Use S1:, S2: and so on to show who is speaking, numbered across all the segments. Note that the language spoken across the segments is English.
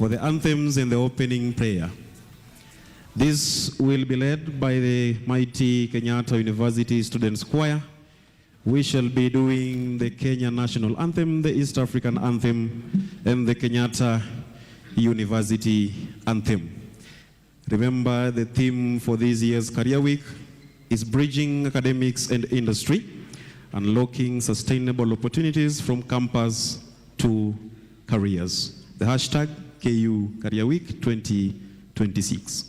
S1: for the anthems and the opening prayer. This will be led by the mighty Kenyatta University Students Choir. We shall be doing the Kenya National Anthem, the East African Anthem, and the Kenyatta University Anthem. Remember, the theme for this year's Career Week is Bridging Academics and Industry, Unlocking Sustainable Opportunities from Campus to Careers. The hashtag KU Career Week 2026.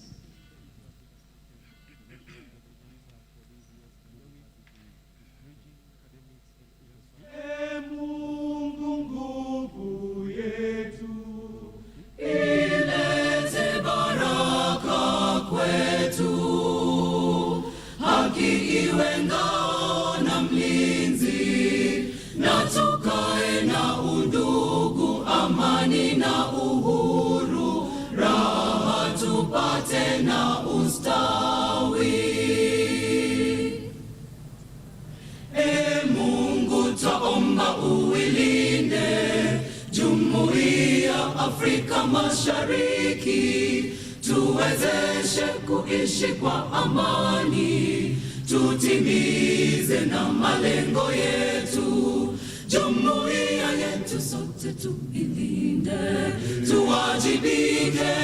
S2: Afrika Mashariki, tuwezeshe kuishi kwa amani, tutimize na malengo yetu, jumuiya yetu sote tuilinde, tuwajibike,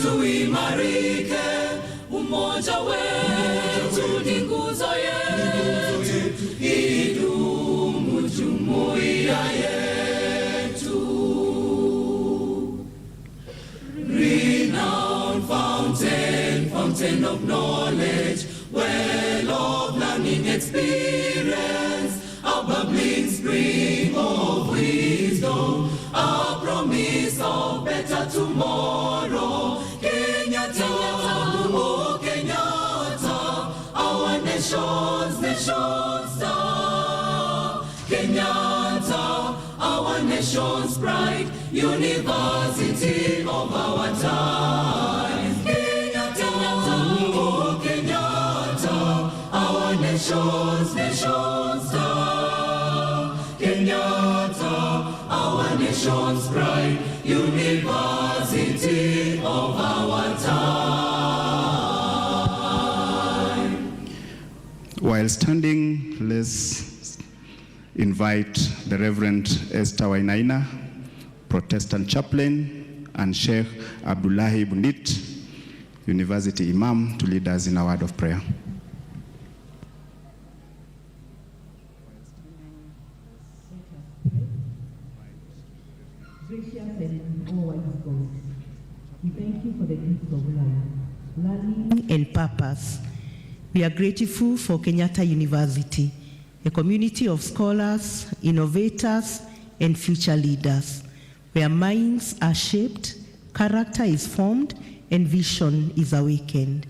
S2: tuimarike, umoja wetu ni nguzo yetu, idumu jumuiya yetu. Fountain of knowledge, well of learning experience, a bubbling spring of wisdom, a promise of better tomorrow. Kenyatta, oh Kenyatta, our nation's star. Kenyatta, our nation's pride, university of our time. Nation's star. Kenyatta, our nation's pride, university of our time.
S3: While standing, let's invite the Reverend Esther Wainaina, Protestant chaplain, and Sheikh Abdullahi Bundit, University Imam, to lead us in a word of prayer.
S4: Gracious and all-wise God, we thank you for the gift of life, learning and purpose. We are grateful for Kenyatta University, a community of scholars, innovators, and future leaders, where minds are shaped, character is formed, and vision is awakened.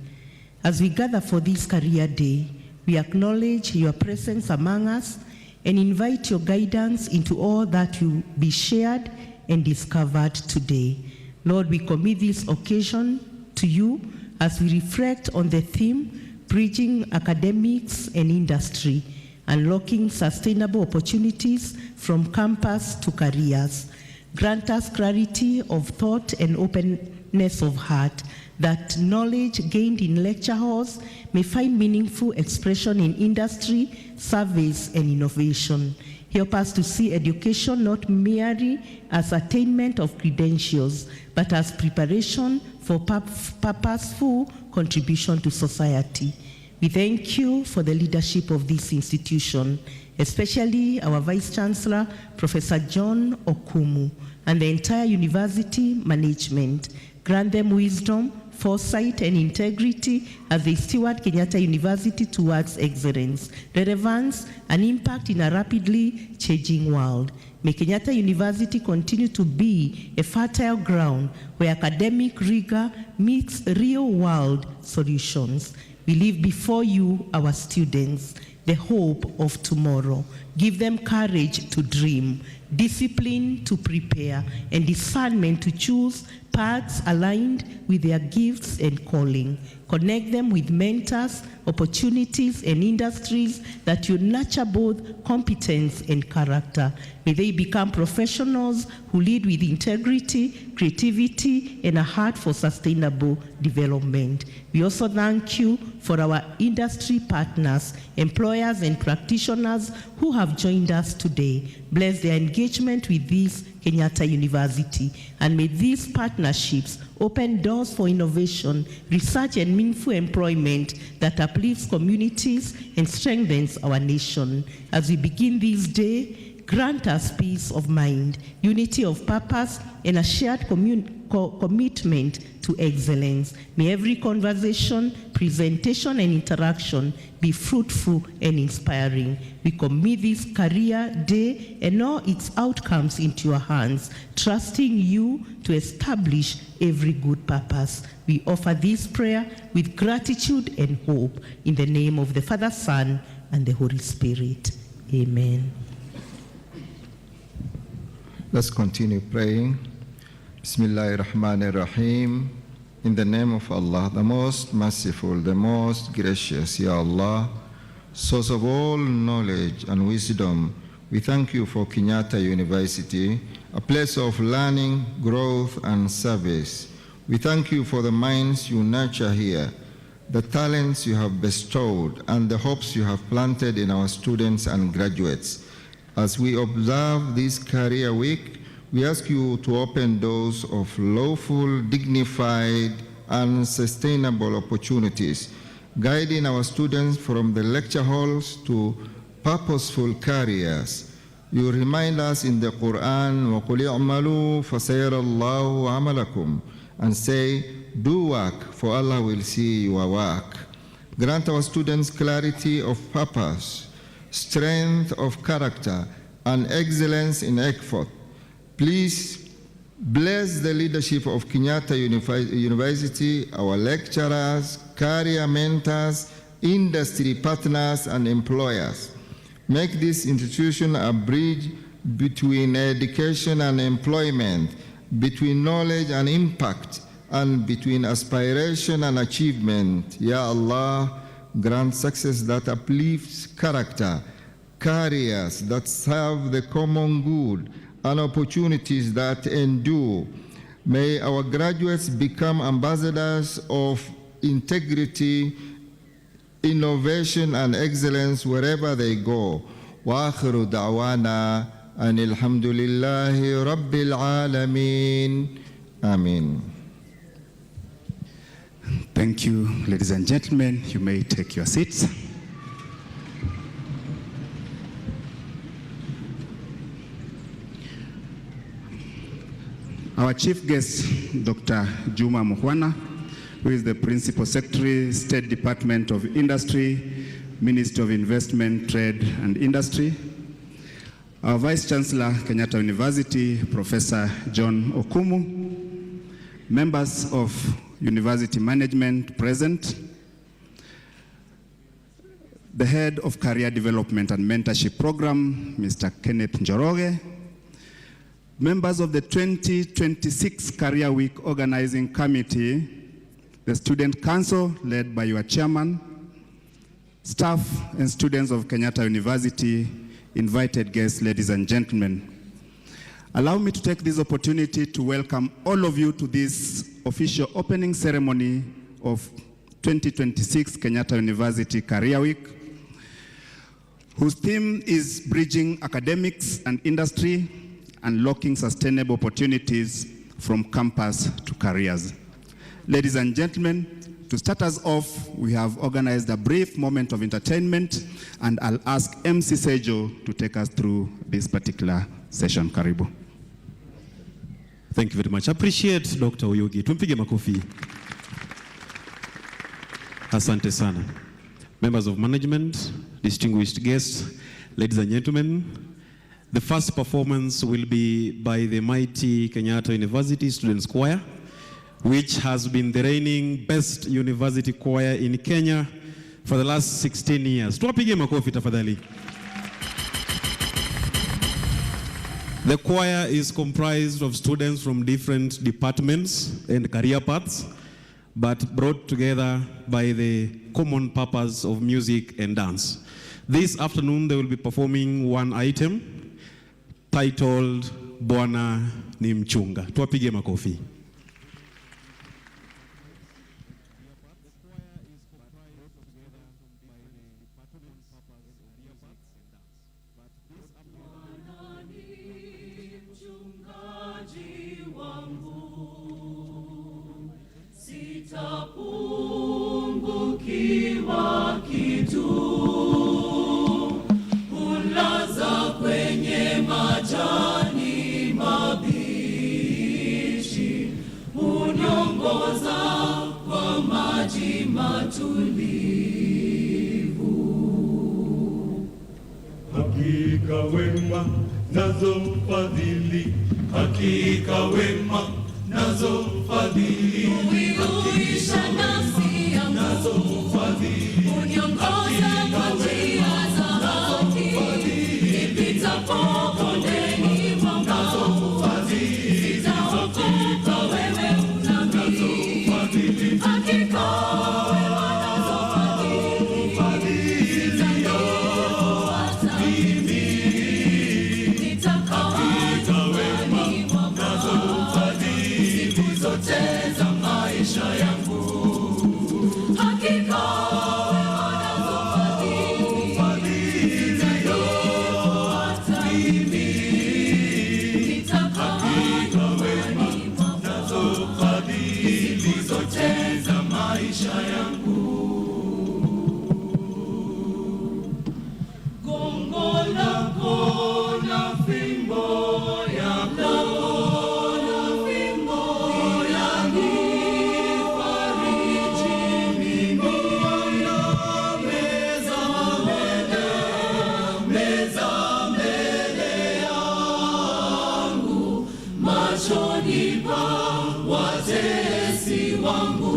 S4: As we gather for this career day, we acknowledge your presence among us and invite your guidance into all that will be shared and discovered today. Lord, we commit this occasion to you as we reflect on the theme, Bridging Academics and Industry, Unlocking Sustainable Opportunities from Campus to Careers. Grant us clarity of thought and openness of heart, that knowledge gained in lecture halls may find meaningful expression in industry, service, and innovation. Help us to see education not merely as attainment of credentials, but as preparation for purposeful contribution to society. We thank you for the leadership of this institution, especially our Vice Chancellor, Professor John Okumu, and the entire university management. Grant them wisdom, foresight, and integrity as they steward Kenyatta University towards excellence, relevance, and impact in a rapidly changing world. May Kenyatta University continue to be a fertile ground where academic rigor meets real-world solutions. We leave before you our students, the hope of tomorrow. Give them courage to dream, discipline to prepare, and discernment to choose paths aligned with their gifts and calling. Connect them with mentors, opportunities, and industries that will nurture both competence and character. May they become professionals who lead with integrity, creativity, and a heart for sustainable development. We also thank you for our industry partners, employers, and practitioners who have joined us today. Bless their engagement with this Kenyatta University, and may these partnerships open doors for innovation, research, and meaningful employment that uplifts communities and strengthens our nation. As we begin this day, grant us peace of mind, unity of purpose, and a shared commitment to excellence. May every conversation, presentation, and interaction be fruitful and inspiring. We commit this career day and all its outcomes into your hands, trusting you to establish every good purpose. We offer this prayer with gratitude and hope in the name of the Father, Son, and the Holy Spirit. Amen.
S5: Let's continue praying. Bismillahirrahmanirrahim. In the name of Allah, the most merciful, the most gracious, Ya Allah, source of all knowledge and wisdom, we thank you for Kenyatta University, a place of learning, growth, and service. We thank you for the minds you nurture here, the talents you have bestowed, and the hopes you have planted in our students and graduates. As we observe this career week, we ask you to open doors of lawful, dignified, and sustainable opportunities, guiding our students from the lecture halls to purposeful careers. You remind us in the Quran, وَقُلِ اعْمَلُوا فَسَيَرَ اللَّهُ عَمَلَكُمْ, and say, do work, for Allah will see your work. Grant our students clarity of purpose, strength of character, and excellence in effort. Please bless the leadership of Kenyatta University, our lecturers, career mentors, industry partners, and employers. Make this institution a bridge between education and employment, between knowledge and impact, and between aspiration and achievement. Ya Allah, grant success that uplifts character, careers that serve the common good, and opportunities that endure. May our graduates become ambassadors of integrity, innovation, and excellence wherever they go. Wa akhiru da'wana anil hamdulillahi rabbil alameen. Amen.
S3: Thank you, ladies and gentlemen. You may take your seats. Our chief guest, Dr. Juma Muhwana, who is the Principal Secretary, State Department of Industry, Ministry of Investment, Trade and Industry. Our Vice Chancellor, Kenyatta University, Professor John Okumu. Members of University Management present. The Head of Career Development and Mentorship Program, Mr. Kenneth Njoroge. Members of the 2026 Career Week Organizing Committee, the Student Council led by your chairman, staff and students of Kenyatta University, invited guests, ladies and gentlemen. Allow me to take this opportunity to welcome all of you to this official opening ceremony of 2026 Kenyatta University Career Week, whose theme is bridging academics and industry, unlocking sustainable opportunities from campus to careers. Ladies and gentlemen, to start us off, we have organized a brief moment of entertainment, and I'll ask MC Sejo to take us through this particular session. Karibu.
S1: Thank you very much. Appreciate Dr. Oyugi. Tumpige makofi. Asante sana. Members of management, distinguished guests, ladies and gentlemen, the first performance will be by the mighty Kenyatta University Students Choir, which has been the reigning best university choir in Kenya for the last 16 years. Tuwapige makofi tafadhali. The choir is comprised of students from different departments and career paths, but brought together by the common purpose of music and dance. This afternoon, they will be performing one item titled Bwana ni Mchunga. Tuwapige makofi.
S2: Sitapungukiwa kitu, hulaza kwenye majani mabichi, huniongoza kwa maji matulivu.
S6: Hakika wema nazo fadhili, hakika wema nazo fadhili,
S2: Huihuisha nafsi yangu,
S6: nazo fadhili,
S2: huniongoza kwa njia za haki, nipitapo bondeni mwa mauti, sitaogopa, wewe unami. Hakika wema nazo fadhili, sitanifuata mimi, nitakaa nyumbani mwa Bwana siku zote za maisha yangu. Hakika wema nazo fadhili, sitanifuata mimi, nitakaa nyumbani mwa Bwana siku zote za maisha yangu. Gongo lako na fimbo yako, na fimbo yanifariji mimi. Meza mbele yangu, machoni pa watesi wangu.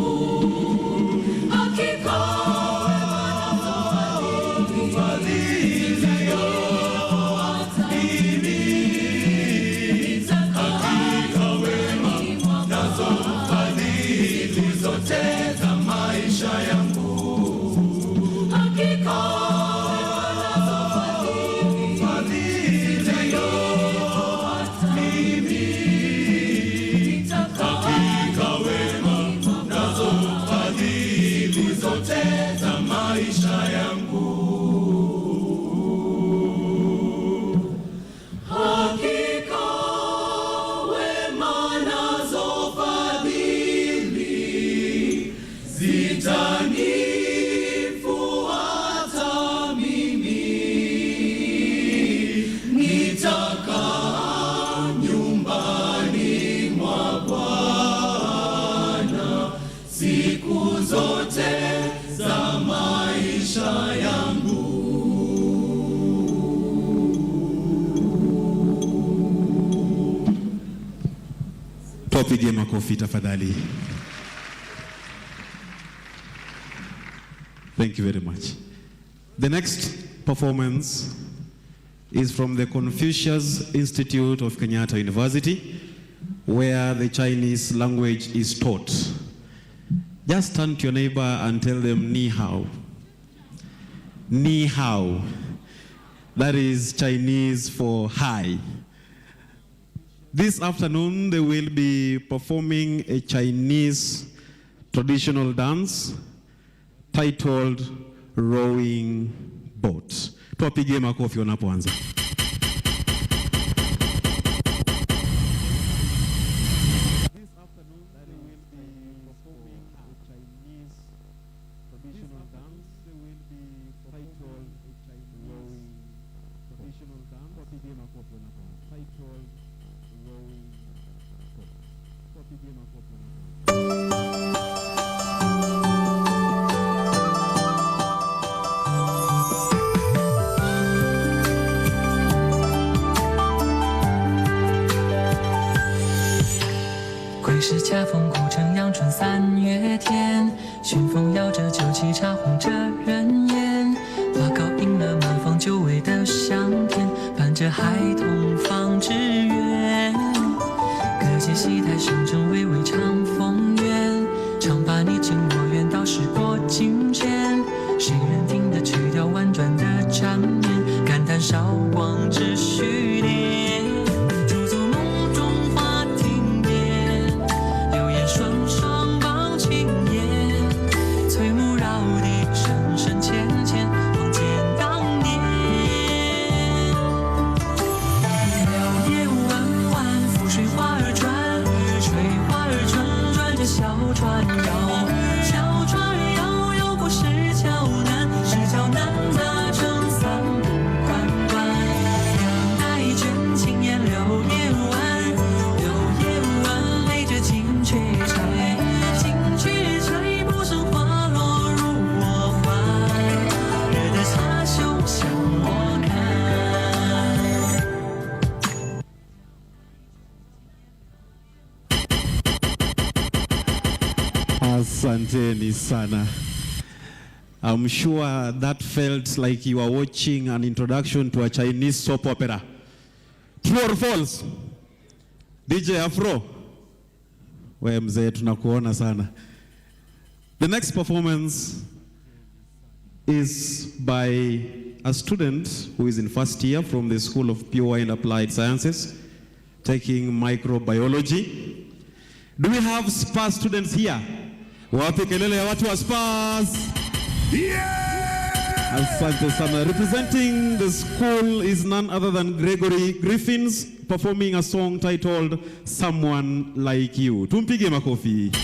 S2: Hakika wema nazo fadhili, sitanifuata mimi, nitakaa nyumbani mwa Bwana siku zote za maisha yangu. Hakika wema nazo fadhili, sitanifuata mimi, nitakaa nyumbani mwa Bwana siku zote za maisha yangu. Hakika wema nazo fadhili, zitanifuata mimi, nitakaa nyumbani mwa Bwana siku zote za maisha yangu.
S1: Tuwapige makofi tafadhali. Thank you very much. The next performance is from the Confucius Institute of Kenyatta University, where the Chinese language is taught. Just turn to your neighbor and tell them ni hao. Ni hao. That is Chinese for hi. This afternoon, they will be performing a Chinese traditional dance titled Rowing Boat. Tuwapigie makofi wanapoanza. This afternoon, they will be performing a Chinese traditional dance. They will be titled a Chinese rowing traditional dance. Tuwapigie makofi wanapoanza. Titled Rowing Boat. Tuwapigie makofi wanapoanza.
S7: 是恰逢古城阳春3月天，熏风摇着酒旗，茶红着人烟。花糕迎了满房久违的香甜，伴着孩童放纸声声微微长风远，常把你近我远到时过境迁。谁人听得曲调婉转的缠绵，感叹韶光只虚恋。驻足梦中花亭边，流言双双望青烟，翠幕绕地深深浅浅，望见当年。柳叶弯弯，浮水花儿转，水花儿转转着小船摇，小船摇摇过石桥南，石桥南那城三步宽宽，两代卷青烟柳叶弯，柳叶弯垒着金雀钗，金雀钗不胜花落入我怀，惹得擦袖向我看。
S1: Asanteni sana. I'm sure that felt like you were watching an introduction to a Chinese soap opera. True or false? DJ Afro? We mzee tunakuona sana. The next performance is by a student who is in first year from the School of Pure and Applied Sciences, taking microbiology. Do we have SPAS students here? Wapi kelele ya watu wa SPAS? Asante sana. Representing the school is none other than Gregory Griffins, performing a song titled Someone Like You. Tumpige makofi.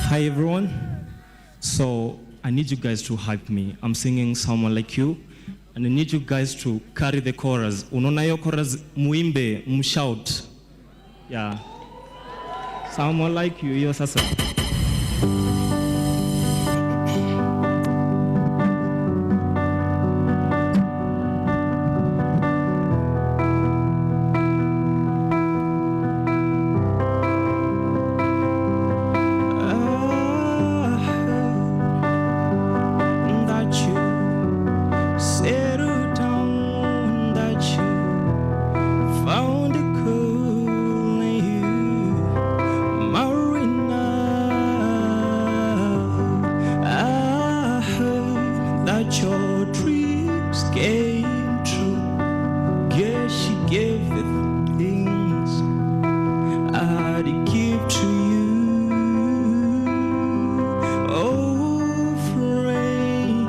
S8: Hi everyone. So I need you guys to hype me. I'm singing Someone Like You, and I need you guys to carry the chorus. Unaona hiyo chorus, muimbe, mshout. Yeah. Someone like you, hiyo sasa.
S9: Your dreams came true. Guess she gave the things I'd give to you. Oh, friend,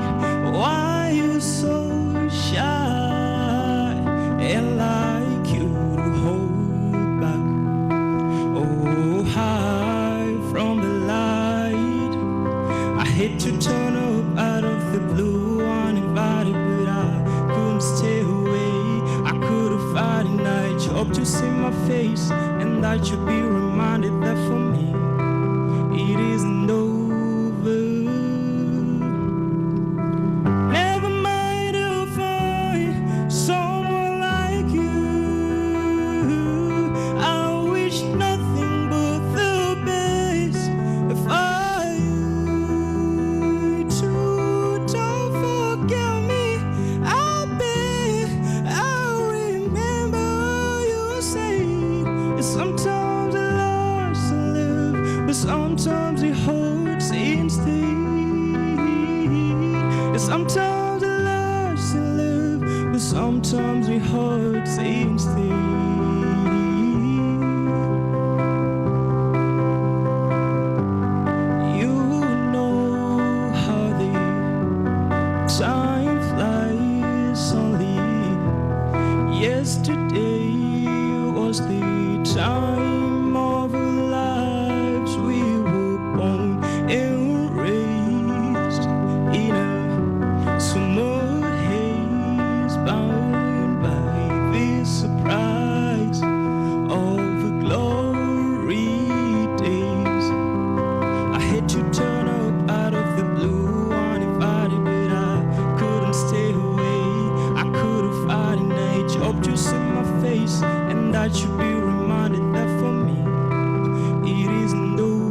S9: why you so shy and like you to hold back? Oh, hide from the light. I hate to turn up out of the blue. Hope to see my face, and that you'll be reminded that for me it isn't over. Never mind, I'll find someone like you. I wish nothing but the best for you too. Don't forget me, I bet I'll remember. Sometimes it loves to live, but sometimes it hurts instead. Sometimes it loves to live, but sometimes it hurts instead. You know how the time flies only. Yesterday was the time of our lives. We were born and raised in a summer haze, bound by this surprise of the glory days. I had to turn up out of the blue uninvited, but I couldn't stay away. I could have fight an age, hope to see my face, and that should be reminded that for me it isn't over.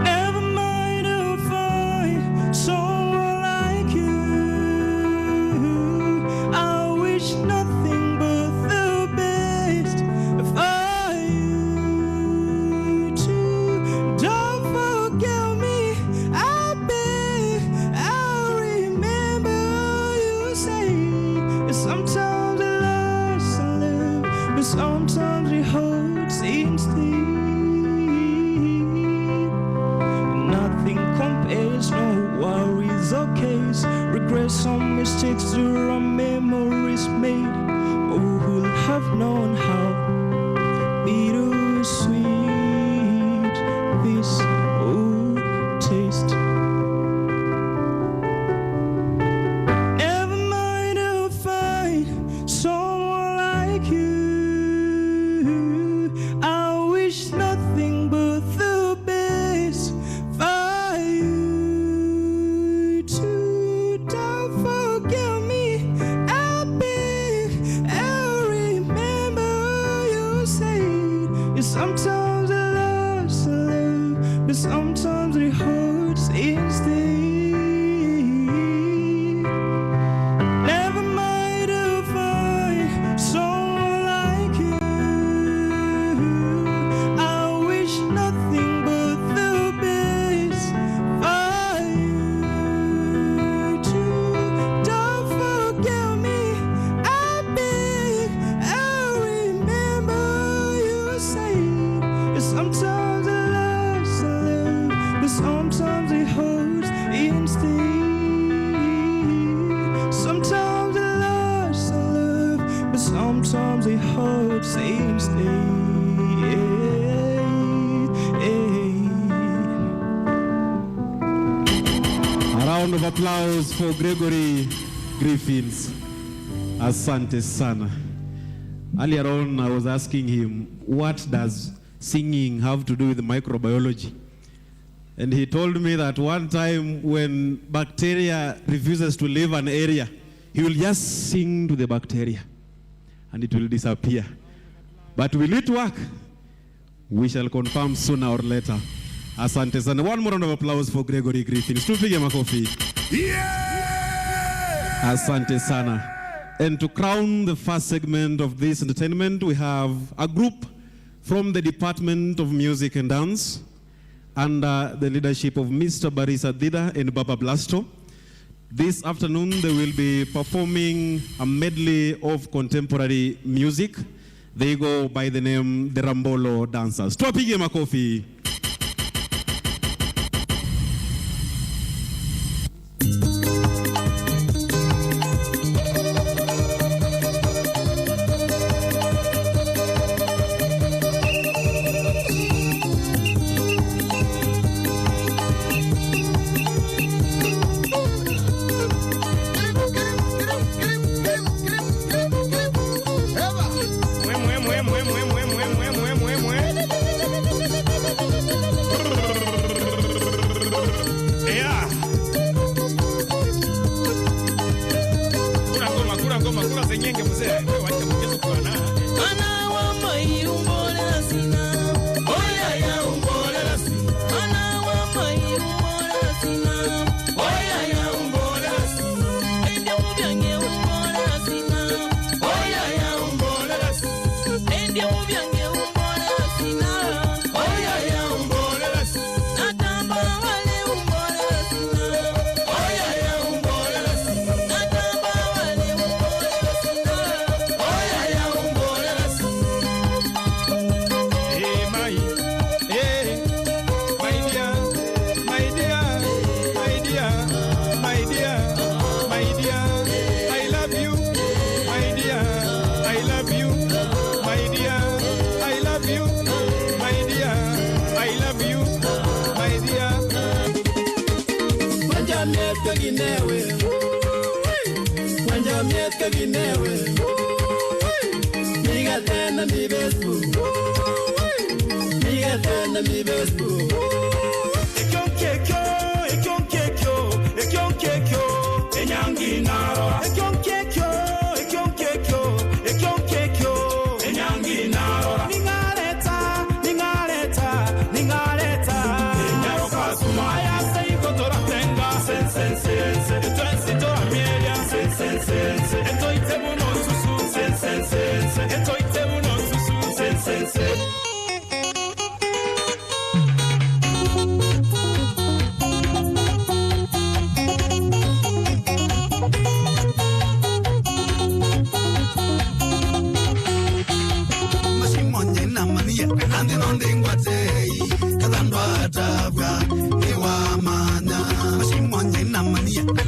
S9: Never mind, I'll find someone like you. regret some mistakes there are memories made. Oh, who'll have known how bittersweet this old taste. Never mind, I'll find someone like you. I wish nothing but the best for you too. Don't forget me, I'll beg, I'll remember you said. Yeah, sometimes I lost love, but sometimes it hurts instead. Never mind, I'll find someone like you. I wish nothing but the best for you too. Don't forget me, I'll beg, I'll remember you said. Yeah, sometimes I lost love, but sometimes it hurts instead. Sometimes I lost love, but sometimes it hurts instead.
S1: A round of applause for Gregory Griffiths. Asante sana. Earlier on, I was asking him, what does singing have to do with microbiology? And he told me that one time when bacteria refuses to leave an area, he will just sing to the bacteria and it will disappear. But will it work? We shall confirm sooner or later. Asante sana. One more round of applause for Gregory Griffiths. Tupige makofi. Asante sana. And to crown the first segment of this entertainment, we have a group from the Department of Music and Dance under the leadership of Mr. Barisa Dida and Baba Blasto. This afternoon, they will be performing a medley of contemporary music. They go by the name the Rambolo Dancers. Tupige makofi.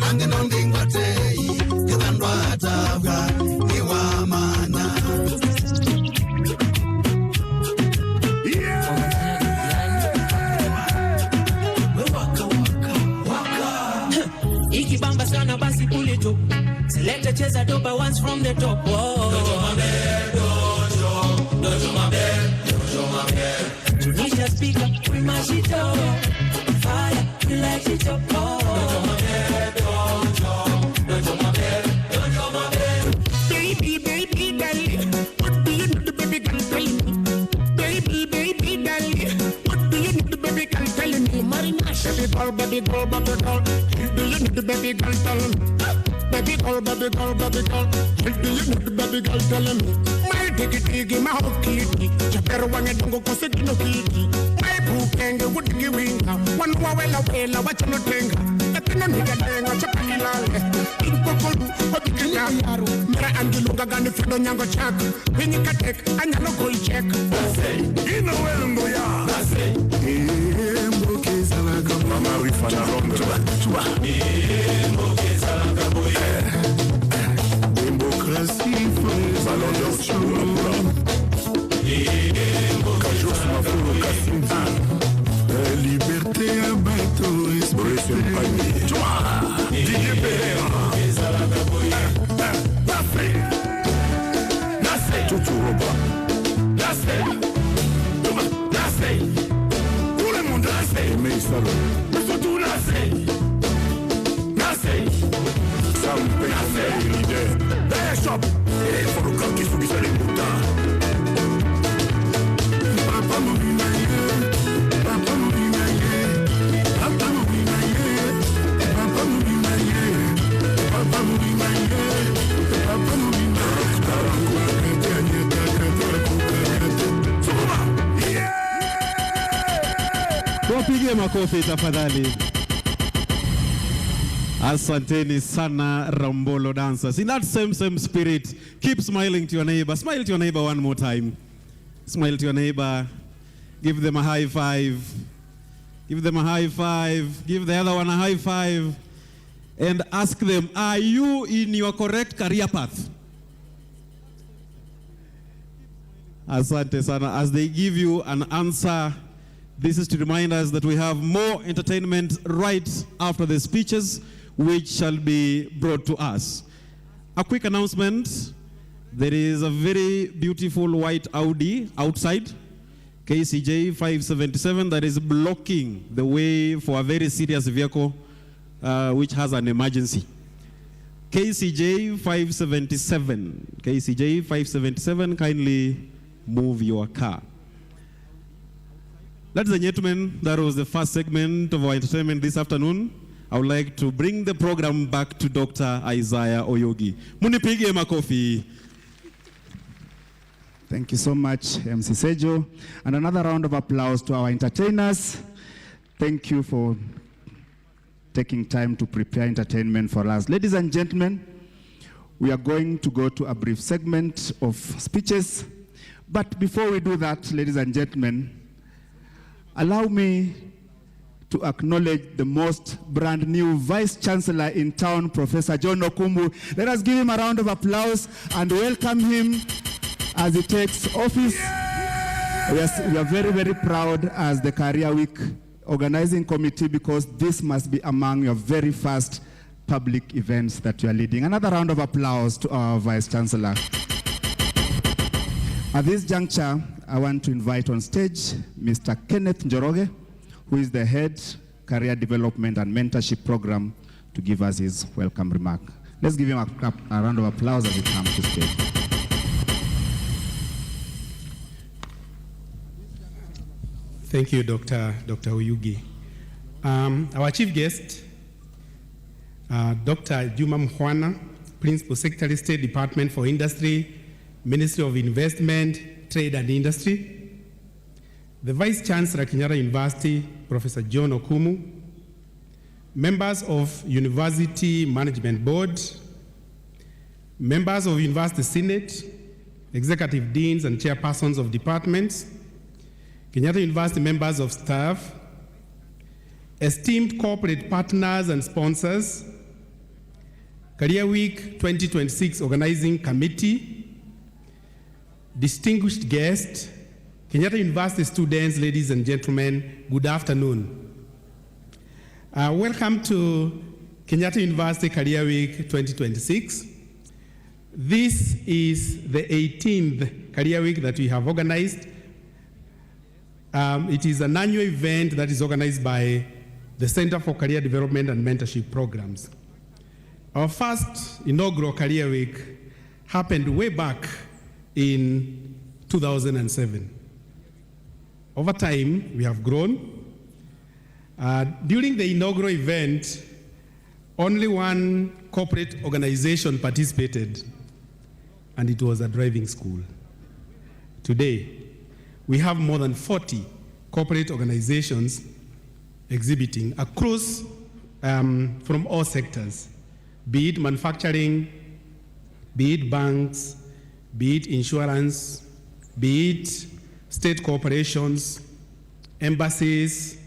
S10: Ande no
S2: ndingwatei kidhandwa atabwa iwa mana.
S7: Ikibamba sana basi kule top. Select a cheza dopa once from the top. Dojo mabe, dojo mabe, dojo mabe. Tunisia speaker, we mash it up. Fire, we light it up. Dojo mabe, dojo mabe, dojo mabe.
S10: Baby, baby, darling, what do you need, baby, can tell me? Baby, baby, darling, what do you need, baby, can tell me? Marimash, baby girl, baby girl, baby girl. Do you need the baby girl, tell me? Baby girl, baby girl, baby girl. Do you need the baby girl, tell me? My diggy, my whole kitty. Chapero wange dongo kose kino kitty. My bukenge would give winga. One wawela, what you no tenga. Epino nigga denga, chapakilale. Inkokolu, obikenya yaru. Mera angilunga gani fido nyango chak. Winika tek, anyalo goal check.
S6: Ino welungo ya.
S10: Mboke salaka
S6: Mama Rifana Rongo.
S2: Mboke salaka boye.
S10: Démocratie,
S6: Ballon d'or, Chibula. Kajos Mafuro Kassimba.
S10: liberté à bateau,
S6: Boris Mpani. Didier Pereira. Nassé. Tutu Roba. Nassé. Tout le monde nassé. Mais Salon. Surtout nassé. Nassé. Sam Pekone, leader. Bishop. Et pour le camp qui se guise les moutons.
S10: Papa Moubinaye, Papa Moubinaye, Papa Moubinaye, Papa Moubinaye, Papa Moubinaye, Papa Moubinaye.
S1: Wapige makofi tafadhali. Asanteni sana Rambolo dancers. In that same spirit, keep smiling to your neighbor. Smile to your neighbor one more time. Smile to your neighbor. Give them a high five. Give them a high five. Give the other one a high five. And ask them, are you in your correct career path? Asante sana. As they give you an answer, this is to remind us that we have more entertainment right after the speeches, which shall be brought to us. A quick announcement. There is a very beautiful white Audi outside, KCJ 577, that is blocking the way for a very serious vehicle which has an emergency. KCJ 577, KCJ 577, kindly move your car. Ladies and gentlemen, that was the first segment of our entertainment this afternoon. I would like to bring the program back to Dr. Isaiah Oyogi. Munipige makofi.
S3: Thank you so much, MC Sejo. And another round of applause to our entertainers. Thank you for taking time to prepare entertainment for us. Ladies and gentlemen, we are going to go to a brief segment of speeches. But before we do that, ladies and gentlemen, allow me to acknowledge the most brand new Vice Chancellor in town, Professor John Okumbu. Let us give him a round of applause and welcome him as he takes office. We are very, very proud as the Career Week organizing committee because this must be among your very first public events that you are leading. Another round of applause to our Vice Chancellor. At this juncture, I want to invite on stage Mr. Kenneth Njoroge, who is the head Career Development and Mentorship Program, to give us his welcome remark. Let's give him a round of applause as he comes to stage.
S11: Thank you, Dr. Oyugi. Our chief guest, Dr. Juma Mhwana, Principal Secretary, State Department for Industry, Ministry of Investment, Trade and Industry. The Vice Chancellor, Kenyatta University, Professor John Okumu. Members of University Management Board. Members of University Senate, Executive Deans and Chairpersons of Departments. Kenyatta University members of staff, esteemed corporate partners and sponsors, Career Week 2026 Organizing Committee, distinguished guests, Kenyatta University students, ladies and gentlemen, good afternoon. Welcome to Kenyatta University Career Week 2026. This is the 18th Career Week that we have organized. It is an annual event that is organized by the Center for Career Development and Mentorship Programs. Our first inaugural Career Week happened way back in 2007. Over time, we have grown. During the inaugural event, only one corporate organization participated, and it was a driving school. Today, we have more than 40 corporate organizations exhibiting across from all sectors, be it manufacturing, be it banks, be it insurance, be it state corporations, embassies,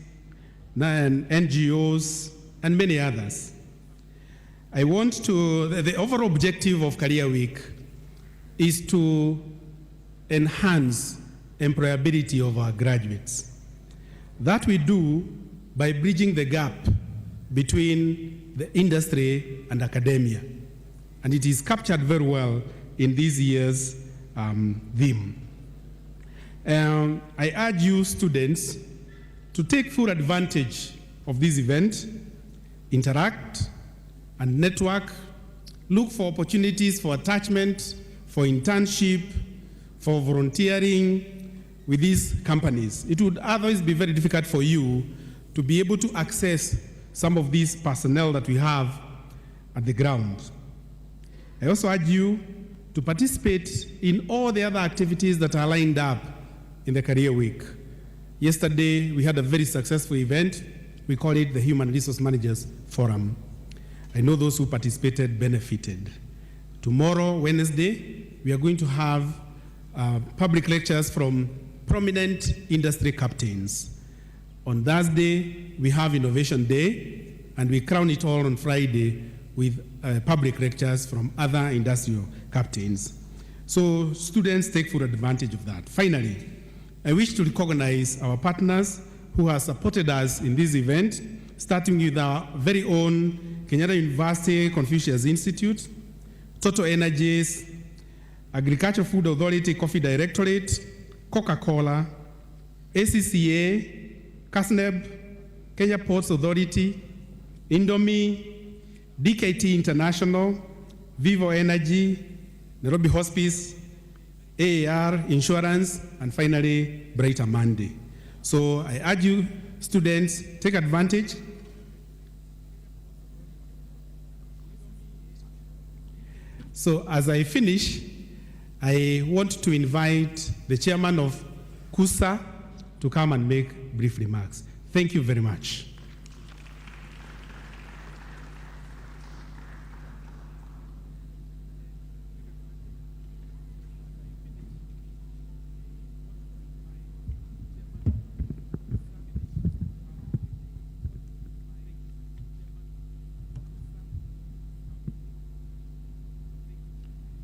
S11: and NGOs, and many others. The overall objective of Career Week is to enhance employability of our graduates. That we do by bridging the gap between the industry and academia. And it is captured very well in this year's theme. I urge you students to take full advantage of this event, interact and network, look for opportunities for attachment, for internship, for volunteering with these companies. It would otherwise be very difficult for you to be able to access some of these personnel that we have at the ground. I also urge you to participate in all the other activities that are lined up in the Career Week. Yesterday, we had a very successful event. We call it the Human Resource Managers Forum. I know those who participated benefited. Tomorrow, Wednesday, we are going to have public lectures from prominent industry captains. On Thursday, we have Innovation Day, and we crown it all on Friday with public lectures from other industrial captains. So students take full advantage of that. Finally, I wish to recognize our partners who have supported us in this event, starting with our very own Kenyatta University Confucius Institute, Total Energies, Agricultural Food Authority Coffee Directorate, Coca-Cola, ACCA, CASNEB, Kenya Ports Authority, Indomie, DKT International, Vivo Energy, Nairobi Hospice, AAR Insurance, and finally, Brighter Monday. So I urge you, students, take advantage. So as I finish, I want to invite the chairman of KUSA to come and make brief remarks. Thank you very much.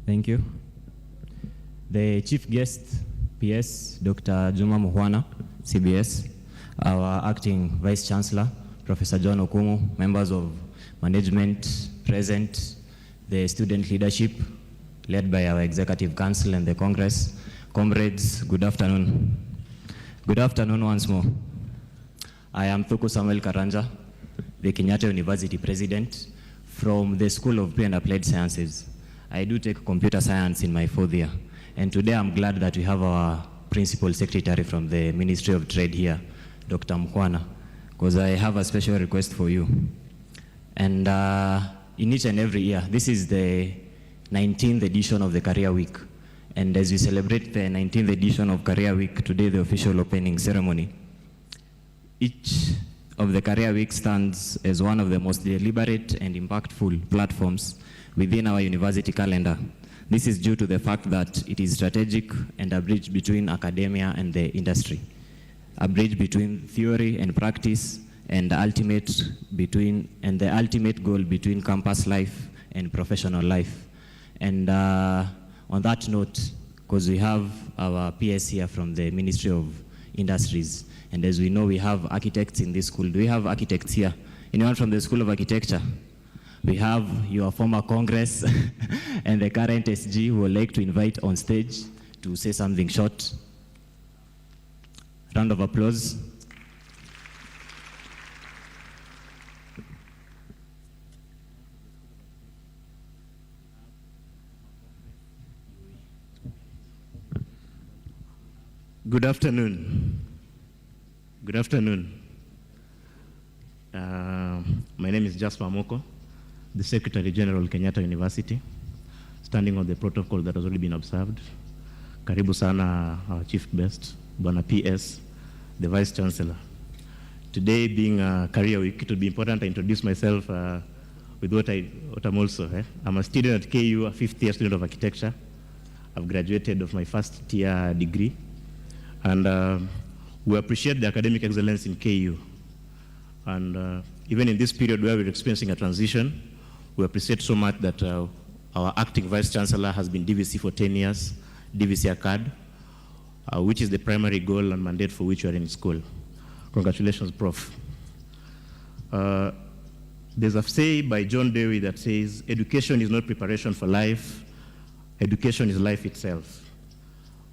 S12: Thank you. The chief guest, PS, Dr. Juma Muhwana, CBS, our acting Vice Chancellor, Professor John Okumu, members of management present, the student leadership led by our Executive Council and the Congress. Comrades, good afternoon. Good afternoon once more. I am Thuku Samuel Karanja, the Kenyatta University President from the School of Pre and Applied Sciences. I do take computer science in my 4th year. And today I'm glad that we have our Principal Secretary from the Ministry of Trade here, Dr. Mkwana, because I have a special request for you. And in each and every year, this is the 19th edition of the Career Week. And as we celebrate the 19th edition of Career Week, today the official opening ceremony, each of the Career Week stands as one of the most deliberate and impactful platforms within our university calendar. This is due to the fact that it is strategic and a bridge between academia and the industry, a bridge between theory and practice, and the ultimate goal between campus life and professional life. And on that note, because we have our PS here from the Ministry of Industries, and as we know, we have architects in this school. Do we have architects here? Anyone from the School of Architecture? We have your former Congress and the current SG who would like to invite on stage to say something short. Round of applause.
S13: Good afternoon. Good afternoon. My name is Jasper Moko, the Secretary General, Kenyatta University, standing on the protocol that has already been observed. Karibu sana, our Chief Guest, Bwana PS, the Vice Chancellor. Today being a career week, it would be important to introduce myself with what I'm also. I'm a student at KU, a fifth-year student of architecture. I've graduated of my first-year degree. And we appreciate the academic excellence in KU. And even in this period where we're experiencing a transition, we appreciate so much that our acting Vice Chancellor has been DVC for 10 years, DVC ACAD, which is the primary goal and mandate for which you are in school. Congratulations, Prof. There's a say by John Dewey that says, education is not preparation for life, education is life itself.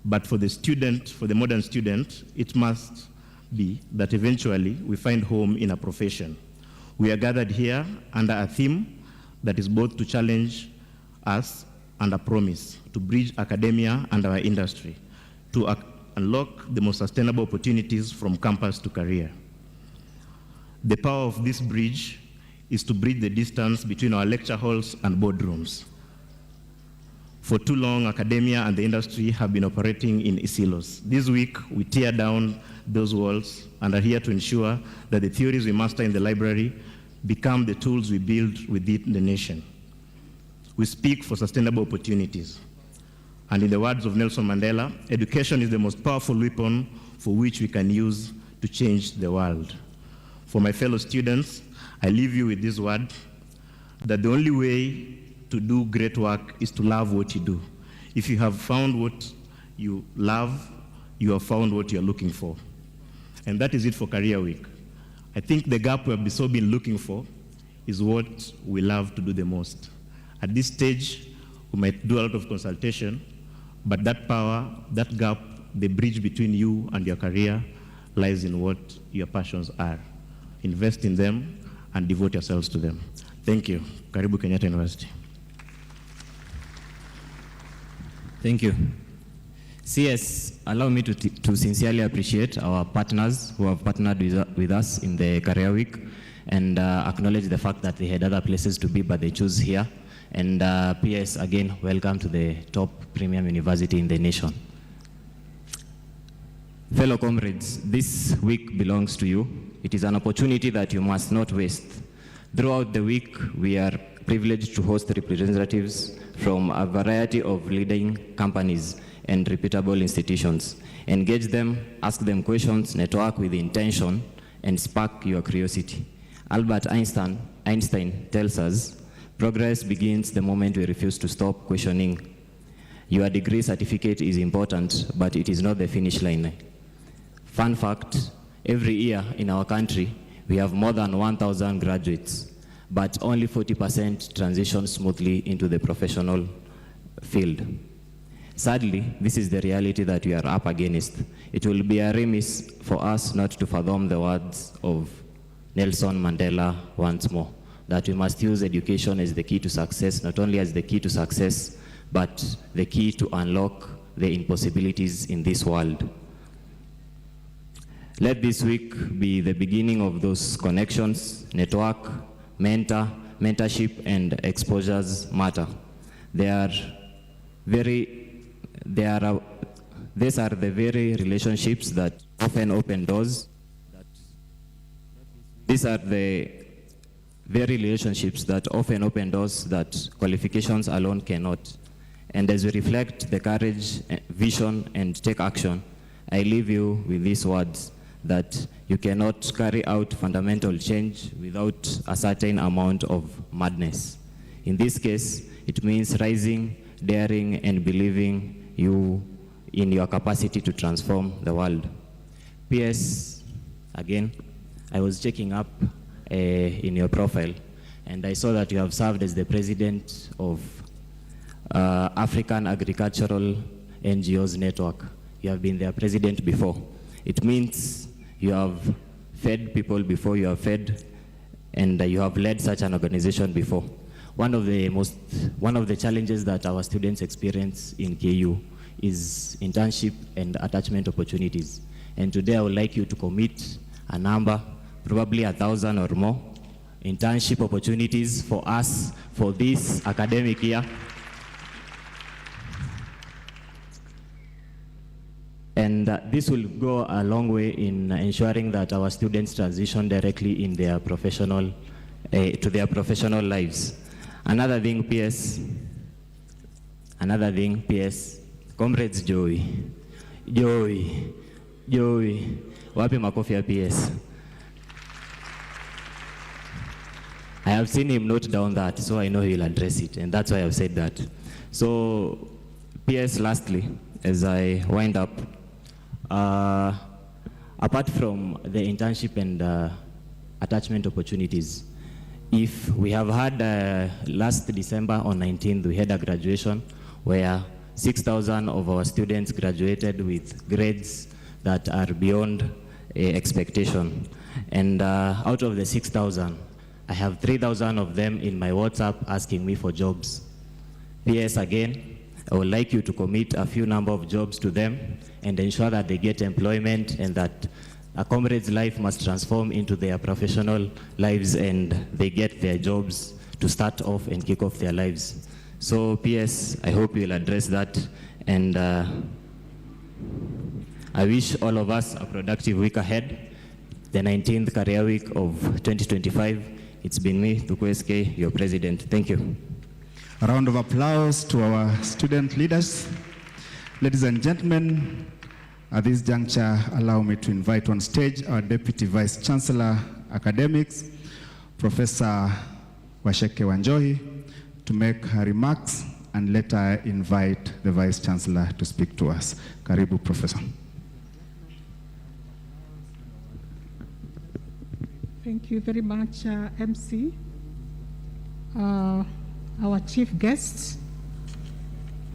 S13: But for the student, for the modern student, it must be that eventually we find home in a profession. We are gathered here under a theme that is both to challenge us and a promise to bridge academia and our industry, to unlock the most sustainable opportunities from campus to career. The power of this bridge is to bridge the distance between our lecture halls and boardrooms. For too long, academia and the industry have been operating in silos. This week, we tear down those walls and are here to ensure that the theories we master in the library become the tools we build within the nation. We speak for sustainable opportunities. And in the words of Nelson Mandela, education is the most powerful weapon for which we can use to change the world. For my fellow students, I leave you with this word, that the only way to do great work is to love what you do. If you have found what you love, you have found what you're looking for. And that is it for Career Week. I think the gap we have so been looking for is what we love to do the most. At this stage, we might do a lot of consultation, but that power, that gap, the bridge between you and your career lies in what your passions are. Invest in them and devote yourselves to them. Thank you. Karibu Kenyatta University.
S12: Thank you. CS, allow me to sincerely appreciate our partners who have partnered with us in the Career Week and acknowledge the fact that they had other places to be, but they chose here. And PS, again, welcome to the top premium university in the nation. Fellow comrades, this week belongs to you. It is an opportunity that you must not waste. Throughout the week, we are privileged to host representatives from a variety of leading companies and reputable institutions. Engage them, ask them questions, network with intention, and spark your curiosity. Albert Einstein tells us, progress begins the moment we refuse to stop questioning. Your degree certificate is important, but it is not the finish line. Fun fact, every year in our country, we have more than 1,000 graduates, but only 40% transition smoothly into the professional field. Sadly, this is the reality that we are up against. It will be a remiss for us not to fathom the words of Nelson Mandela once more, that we must use education as the key to success, not only as the key to success, but the key to unlock the impossibilities in this world. Let this week be the beginning of those connections, network, mentorship, and exposures matter. These are the very relationships that often open doors. These are the very relationships that often open doors that qualifications alone cannot. And as we reflect the courage, vision, and take action, I leave you with these words, that you cannot carry out fundamental change without a certain amount of madness. In this case, it means rising, daring, and believing you in your capacity to transform the world. PS, again, I was checking up in your profile, and I saw that you have served as the president of African Agricultural NGOs Network. You have been their president before. It means you have fed people before you have fed, and you have led such an organization before. One of the challenges that our students experience in KU is internship and attachment opportunities. And today I would like you to commit a number, probably 1,000 or more, internship opportunities for us for this academic year. And this will go a long way in ensuring that our students transition directly in their professional, to their professional lives. Another thing, PS, comrades Joey, wapi makofi ya PS? I have seen him note down that, so I know he'll address it, and that's why I've said that. So, PS, lastly, as I wind up, apart from the internship and attachment opportunities, if we have had last December on 19th, we had a graduation where 6,000 of our students graduated with grades that are beyond expectation. And out of the 6,000, I have 3,000 of them in my WhatsApp asking me for jobs. PS, again, I would like you to commit a few number of jobs to them and ensure that they get employment, and that a comrade's life must transform into their professional lives and they get their jobs to start off and kick off their lives. So PS, I hope you'll address that, and I wish all of us a productive week ahead. The 19th career week of 2025. It's been me, Tukweske, your president. Thank you.
S3: A round of applause to our student leaders. Ladies and gentlemen, at this juncture, allow me to invite on stage our Deputy Vice Chancellor Academics, Professor Washeke Wanjohi, to make her remarks, and later invite the Vice Chancellor to speak to us. Karibu, Professor.
S14: Thank you very much, MC. Our chief guest,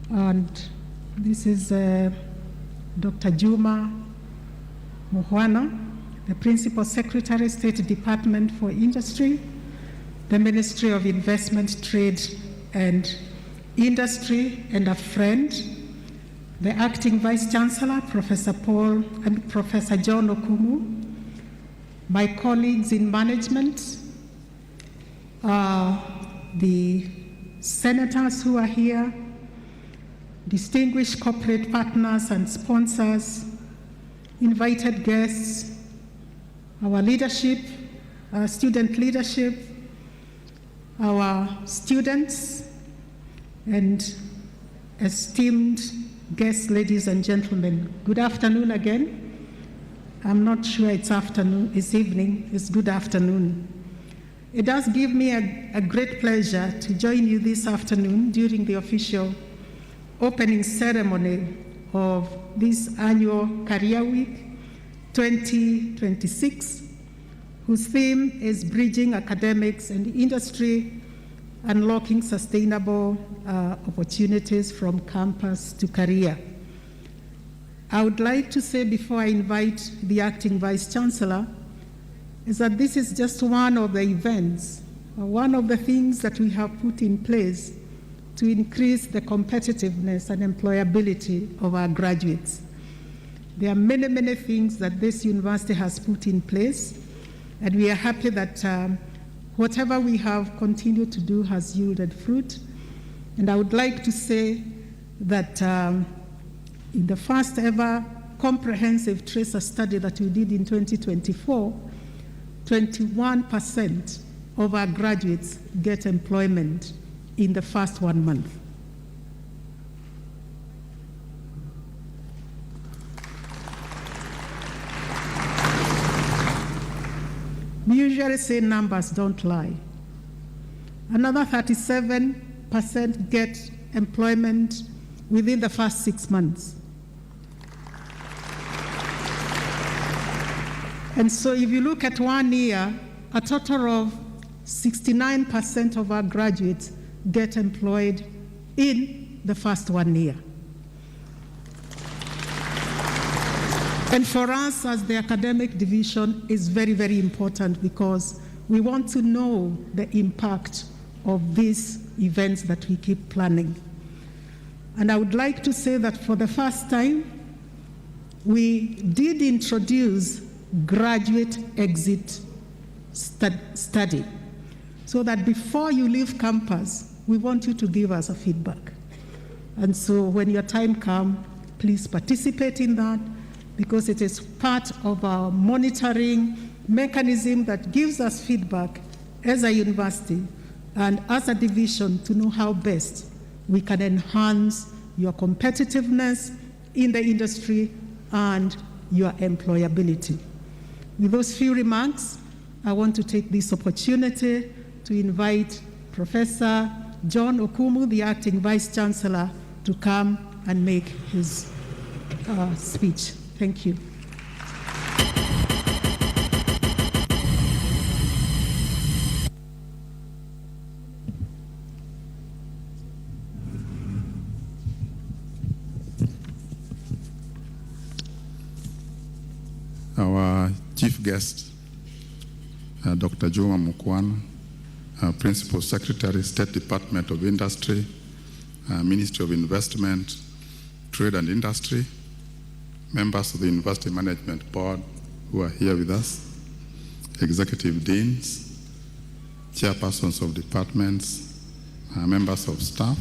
S14: and this is Dr. Juma Muhwana, the Principal Secretary, State Department for Industry, the Ministry of Investment, Trade and Industry, and a friend, the Acting Vice Chancellor, Professor John Okumu, my colleagues in management, the senators who are here, distinguished corporate partners and sponsors, invited guests, our leadership, our student leadership, our students, and esteemed guests, ladies and gentlemen. Good afternoon again. I'm not sure it's afternoon, it's evening, it's good afternoon. It does give me a great pleasure to join you this afternoon during the official opening ceremony of this annual Career Week 2026, whose theme is Bridging Academics and Industry, Unlocking Sustainable Opportunities from Campus to Career. I would like to say, before I invite the Acting Vice Chancellor, is that this is just one of the events, one of the things that we have put in place to increase the competitiveness and employability of our graduates. There are many, many things that this university has put in place, and we are happy that whatever we have continued to do has yielded fruit. And I would like to say that in the first ever comprehensive tracer study that we did in 2024, 21% of our graduates get employment in the first 1 month. We usually say numbers don't lie. Another 37% get employment within the first 6 months. And so if you look at 1 year, a total of 69% of our graduates get employed in the first 1 year. And for us as the academic division is very, very important because we want to know the impact of these events that we keep planning. And I would like to say that for the first time, we did introduce graduate exit study so that before you leave campus, we want you to give us a feedback. And so when your time comes, please participate in that because it is part of our monitoring mechanism that gives us feedback as a university and as a division to know how best we can enhance your competitiveness in the industry and your employability. With those few remarks, I want to take this opportunity to invite Professor John Okumu, the Acting Vice Chancellor, to come and make his speech. Thank you.
S15: Our chief guest, Dr. Juma Mukwana, Principal Secretary, State Department of Industry, Ministry of Investment, Trade and Industry, members of the University Management Board who are here with us, executive deans, chairpersons of departments, members of staff,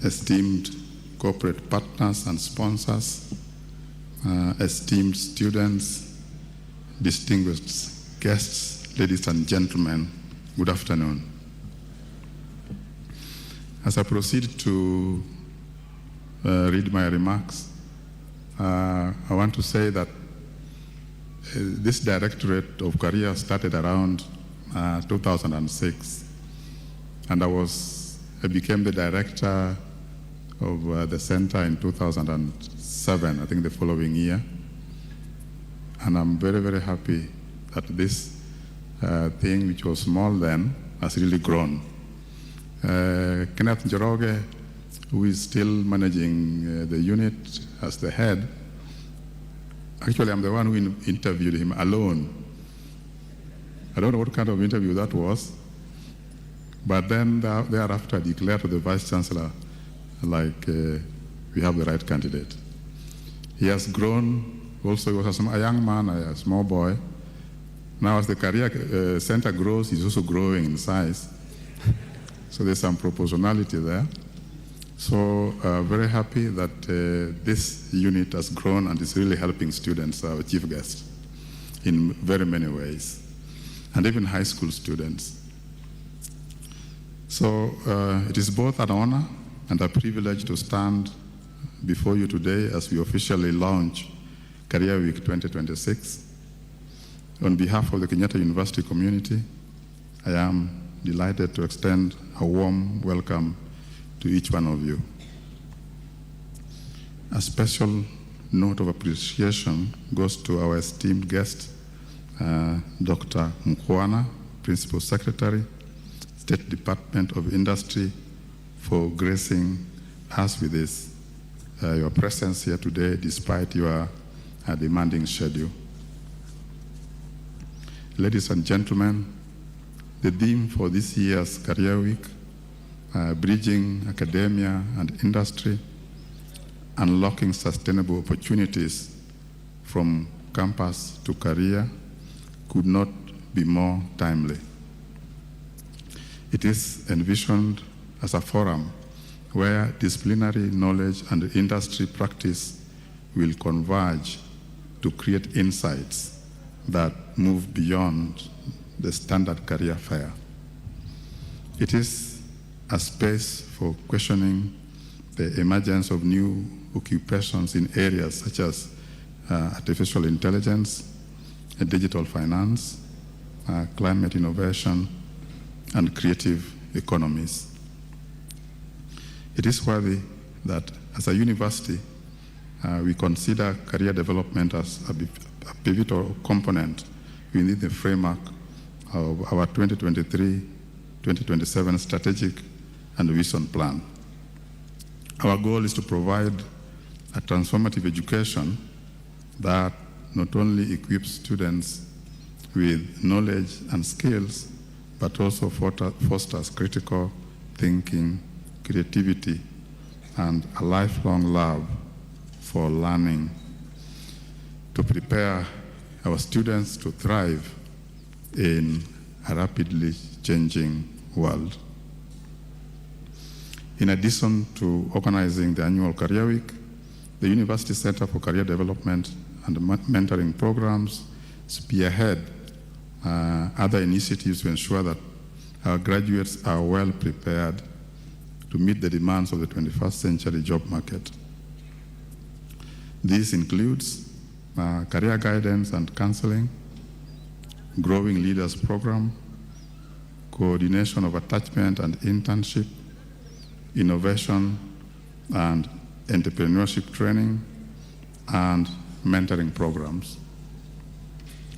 S15: esteemed corporate partners and sponsors, esteemed students, distinguished guests, ladies and gentlemen, good afternoon. As I proceed to read my remarks, I want to say that this Directorate of Career started around 2006, and I became the director of the center in 2007, I think the following year. And I'm very, very happy that this thing, which was small then, has really grown. Kenneth Njoroge, who is still managing the unit as the head, actually I'm the one who interviewed him alone. I don't know what kind of interview that was, but then thereafter I declared to the Vice Chancellor, like, we have the right candidate. He has grown. Also, he was a young man, a small boy. Now, as the career center grows, he's also growing in size. So there's some proportionality there. So very happy that this unit has grown and is really helping students, our chief guest, in very many ways, and even high school students. So it is both an honor and a privilege to stand before you today as we officially launch Career Week 2026. On behalf of the Kenyatta University community, I am delighted to extend a warm welcome to each one of you. A special note of appreciation goes to our esteemed guest, Dr. Mukwana, Principal Secretary, State Department of Industry, for gracing us with this, your presence here today despite your demanding schedule. Ladies and gentlemen, the theme for this year's Career Week, Bridging Academia and Industry, Unlocking Sustainable Opportunities from Campus to Career, could not be more timely. It is envisioned as a forum where disciplinary knowledge and industry practice will converge to create insights that move beyond the standard career fair. It is a space for questioning the emergence of new occupations in areas such as artificial intelligence, digital finance, climate innovation, and creative economies. It is worthy that as a university, we consider career development as a pivotal component within the framework of our 2023-2027 strategic and vision plan. Our goal is to provide a transformative education that not only equips students with knowledge and skills, but also fosters critical thinking, creativity, and a lifelong love for learning to prepare our students to thrive in a rapidly changing world. In addition to organizing the annual Career Week, the University Center for Career Development and Mentoring Programs spearhead other initiatives to ensure that our graduates are well prepared to meet the demands of the 21st century job market. This includes career guidance and counseling, growing leaders program, coordination of attachment and internship, innovation and entrepreneurship training, and mentoring programs.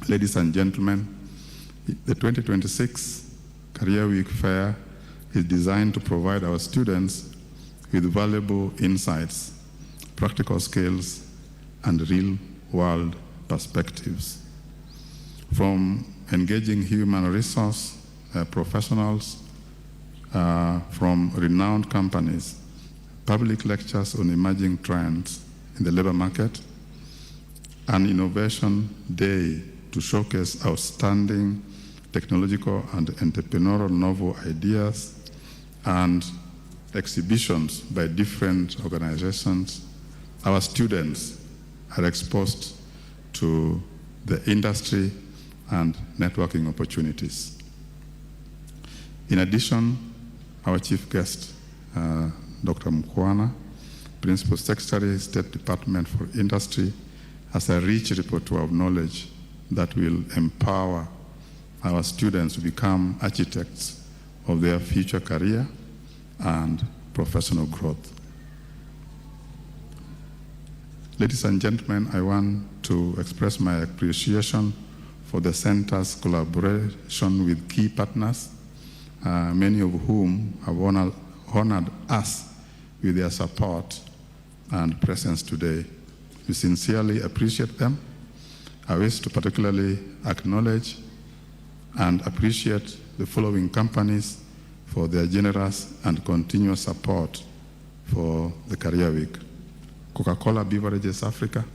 S15: Ladies and gentlemen, the 2026 Career Week Fair is designed to provide our students with valuable insights, practical skills, and real-world perspectives. From engaging human resource professionals from renowned companies, public lectures on emerging trends in the labor market, an innovation day to showcase outstanding technological and entrepreneurial novel ideas, and exhibitions by different organizations, our students are exposed to the industry and networking opportunities. In addition, our chief guest, Dr. Mkwana, Principal Secretary, State Department for Industry, has a rich repertoire of knowledge that will empower our students to become architects of their future career and professional growth. Ladies and gentlemen, I want to express my appreciation for the Center's collaboration with key partners, many of whom have honored us with their support and presence today. We sincerely appreciate them. I wish to particularly acknowledge and appreciate the following companies for their generous and continuous support for the Career Week: Coca-Cola Beverages Africa,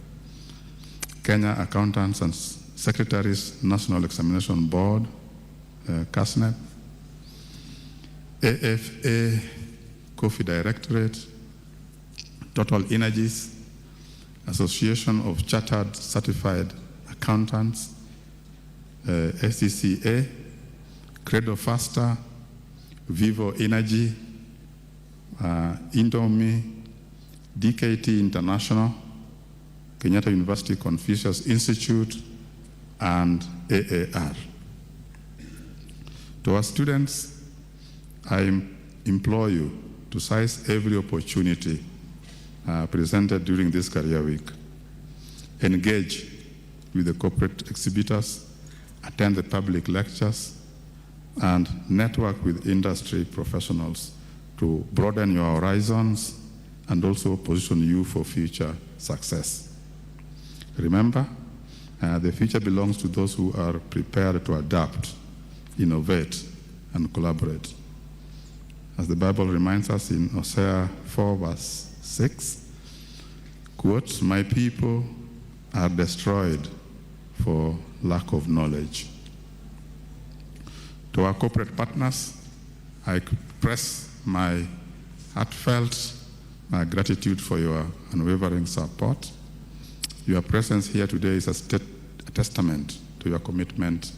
S15: Kenya Accountants and Secretaries National Examination Board, CASNEP, AFA Coffee Directorate, Total Energies, Association of Chartered Certified Accountants, SCCA, Credo Faster, Vivo Energy, Indomie, DKT International, Kenyatta University Confucius Institute, and AAR. To our students, I implore you to seize every opportunity presented during this Career Week. Engage with the corporate exhibitors, attend the public lectures, and network with industry professionals to broaden your horizons and also position you for future success. Remember, the future belongs to those who are prepared to adapt, innovate, and collaborate. As the Bible reminds us in Hosea 4 verse 6, quote, "My people are destroyed for lack of knowledge." To our corporate partners, I express my heartfelt gratitude for your unwavering support. Your presence here today is a testament to your commitment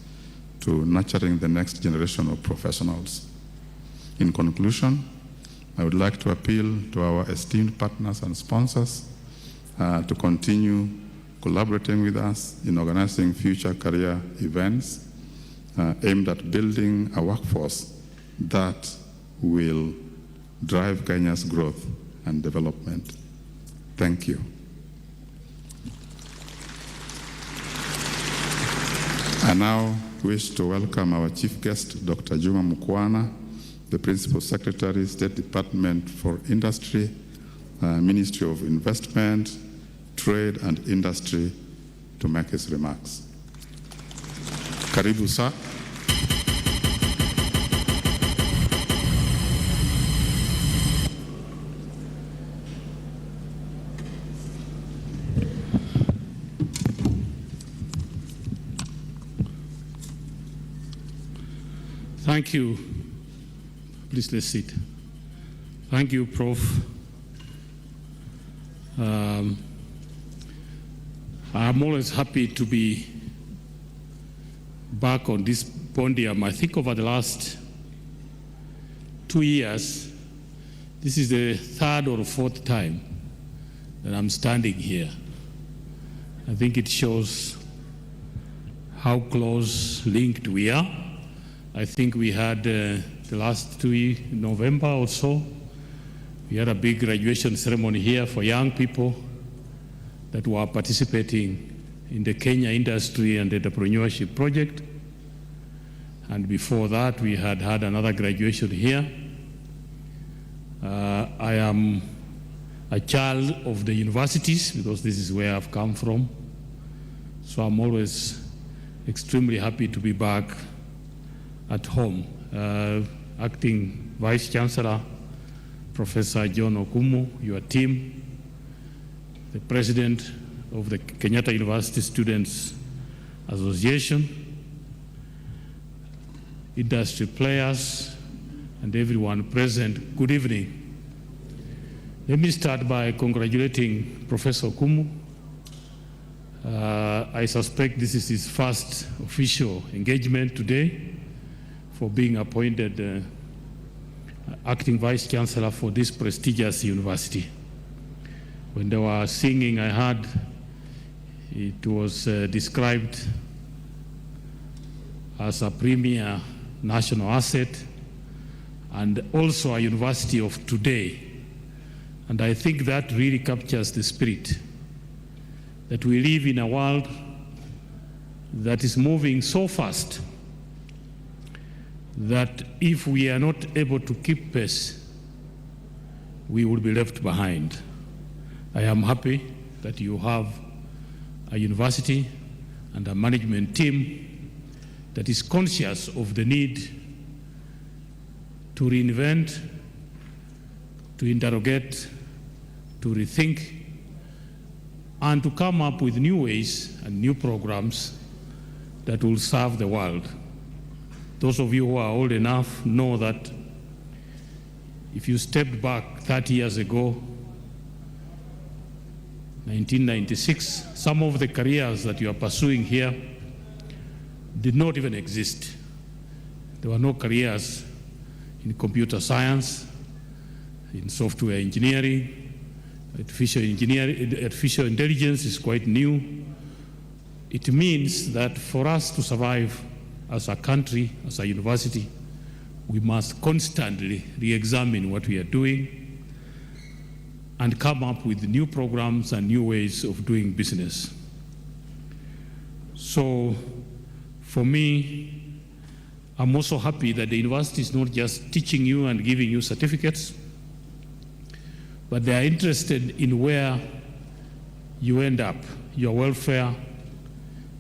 S15: to nurturing the next generation of professionals. In conclusion, I would like to appeal to our esteemed partners and sponsors to continue collaborating with us in organizing future career events aimed at building a workforce that will drive Kenya's growth and development. Thank you. I now wish to welcome our chief guest, Dr. Juma Mukwana, the Principal Secretary, State Department for Industry, Ministry of Investment, Trade and Industry, to make his remarks. Karibu, sir.
S16: Thank you. Please let's sit. Thank you, Prof. I'm always happy to be back on this podium. I think over the last 2 years, this is the third or fourth time that I'm standing here. I think it shows how close linked we are. I think we had the last November or so, we had a big graduation ceremony here for young people that were participating in the Kenya Industry and Entrepreneurship Project. And before that, we had another graduation here. I am a child of the universities because this is where I've come from. So I'm always extremely happy to be back at home. Acting Vice Chancellor, Professor John Okumu, your team, the President of the Kenyatta University Students Association, industry players, and everyone present, good evening. Let me start by congratulating Professor Okumu. I suspect this is his first official engagement today for being appointed acting Vice Chancellor for this prestigious university. When they were singing, I heard it was described as a premier national asset and also a university of today. And I think that really captures the spirit that we live in a world that is moving so fast that if we are not able to keep pace, we will be left behind. I am happy that you have a university and a management team that is conscious of the need to reinvent, to interrogate, to rethink, and to come up with new ways and new programs that will serve the world. Those of you who are old enough know that if you stepped back 30 years ago, 1996, some of the careers that you are pursuing here did not even exist. There were no careers in computer science, in software engineering, artificial intelligence is quite new. It means that for us to survive as a country, as a university, we must constantly re-examine what we are doing and come up with new programs and new ways of doing business. So for me, I'm also happy that the university is not just teaching you and giving you certificates, but they are interested in where you end up, your welfare,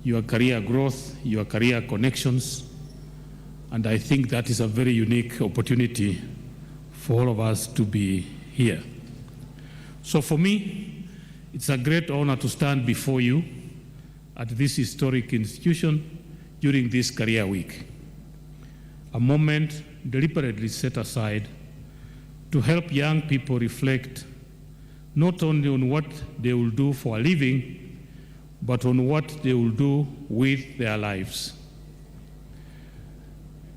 S16: your career growth, your career connections, and I think that is a very unique opportunity for all of us to be here. So for me, it's a great honor to stand before you at this historic institution during this career week, a moment deliberately set aside to help young people reflect not only on what they will do for a living, but on what they will do with their lives.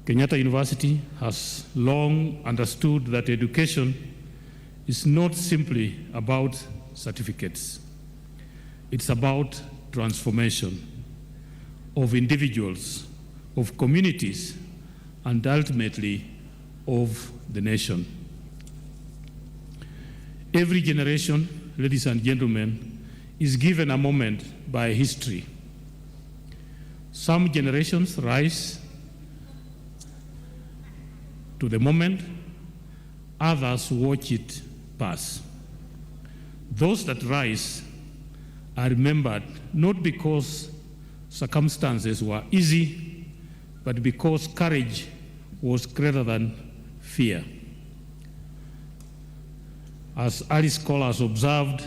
S16: Kenyatta University has long understood that education is not simply about certificates. It's about transformation of individuals, of communities, and ultimately of the nation. Every generation, ladies and gentlemen, is given a moment by history. Some generations rise to the moment, others watch it pass. Those that rise are remembered not because circumstances were easy, but because courage was greater than fear. As early scholars observed,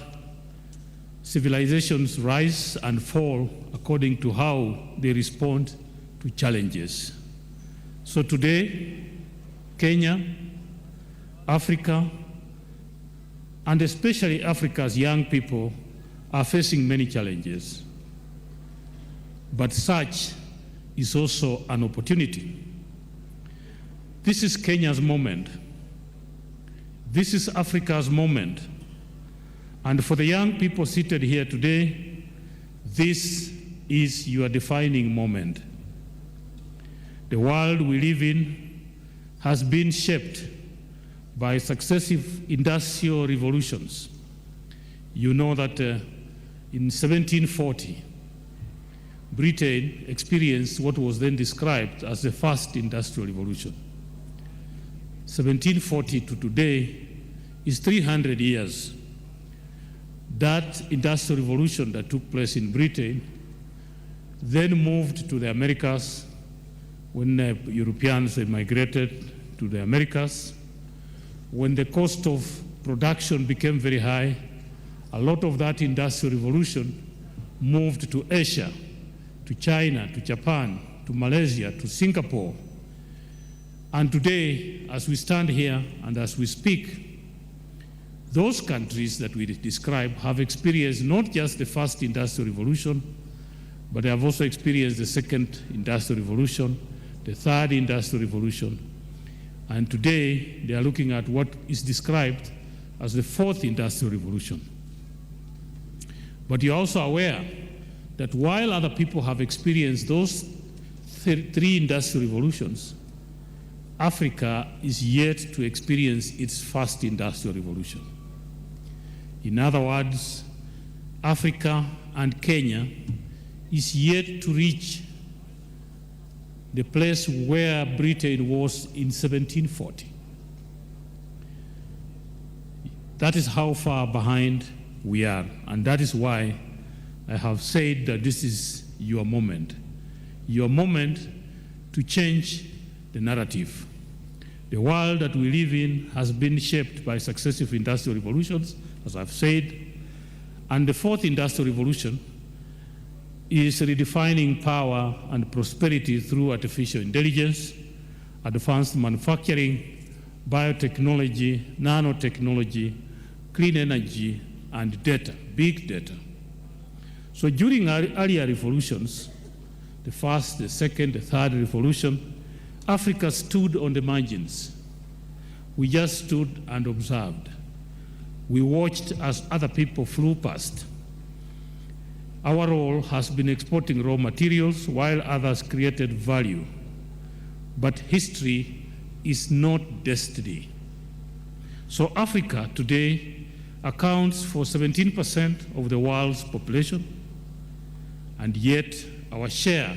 S16: civilizations rise and fall according to how they respond to challenges. So today, Kenya, Africa, and especially Africa's young people are facing many challenges. But such is also an opportunity. This is Kenya's moment. This is Africa's moment. And for the young people seated here today, this is your defining moment. The world we live in has been shaped by successive industrial revolutions. You know that in 1740, Britain experienced what was then described as the first industrial revolution. 1740 to today is 300 years. That industrial revolution that took place in Britain then moved to the Americas when Europeans migrated to the Americas. When the cost of production became very high, a lot of that industrial revolution moved to Asia, to China, to Japan, to Malaysia, to Singapore. And today, as we stand here and as we speak, those countries that we describe have experienced not just the first industrial revolution, but they have also experienced the second industrial revolution, the third industrial revolution, and today they are looking at what is described as the fourth industrial revolution. But you're also aware that while other people have experienced those three industrial revolutions, Africa is yet to experience its first industrial revolution. In other words, Africa and Kenya is yet to reach the place where Britain was in 1740. That is how far behind we are, and that is why I have said that this is your moment to change the narrative. The world that we live in has been shaped by successive industrial revolutions, as I've said, and the fourth industrial revolution is redefining power and prosperity through artificial intelligence, advanced manufacturing, biotechnology, nanotechnology, clean energy, and data, big data. So during our earlier revolutions, the first, the second, the third revolution, Africa stood on the margins. We just stood and observed. We watched as other people flew past. Our role has been exporting raw materials while others created value. But history is not destiny. So Africa today accounts for 17% of the world's population, and yet our share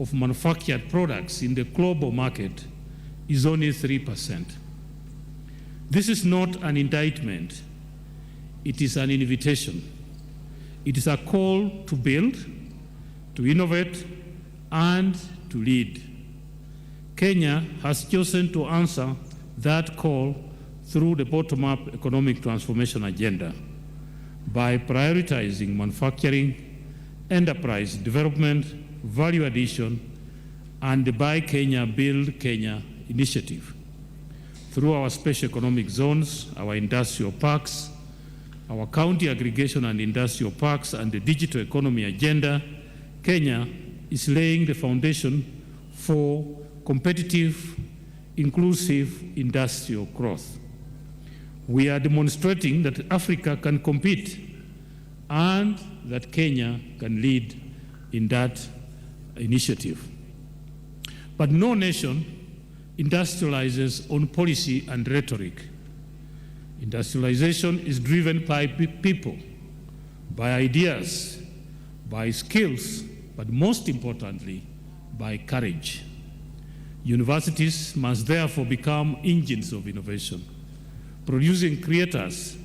S16: of manufactured products in the global market is only 3%. This is not an indictment, it is an invitation. It is a call to build, to innovate, and to lead. Kenya has chosen to answer that call through the bottom-up economic transformation agenda by prioritizing manufacturing, enterprise development, value addition, and the Buy Kenya, Build Kenya initiative. Through our special economic zones, our industrial parks, our county aggregation and industrial parks, and the digital economy agenda, Kenya is laying the foundation for competitive, inclusive industrial growth. We are demonstrating that Africa can compete and that Kenya can lead in that initiative. But no nation industrializes on policy and rhetoric. Industrialization is driven by people, by ideas, by skills, but most importantly, by courage. Universities must therefore become engines of innovation, producing creators,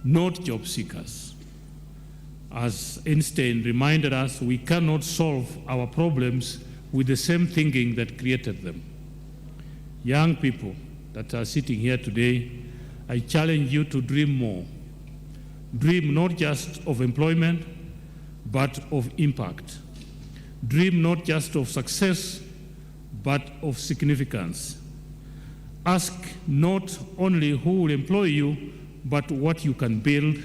S16: not job seekers. As Einstein reminded us, we cannot solve our problems with the same thinking that created them. Young people that are sitting here today, I challenge you to dream more. Dream not just of employment, but of impact. Dream not just of success, but of significance. Ask not only who will employ you, but what you can build.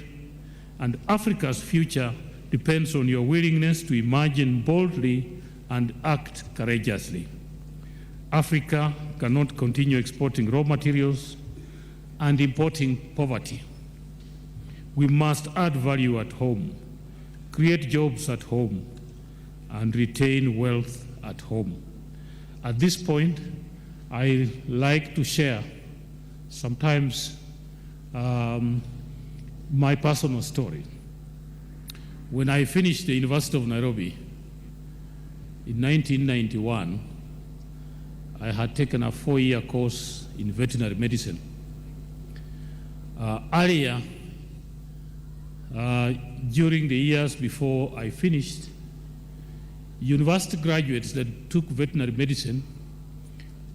S16: And Africa's future depends on your willingness to imagine boldly and act courageously. Africa cannot continue exporting raw materials and importing poverty. We must add value at home, create jobs at home, and retain wealth at home. At this point, I like to share sometimes my personal story. When I finished the University of Nairobi in 1991, I had taken a 4-year course in veterinary medicine. Earlier, during the years before I finished, university graduates that took veterinary medicine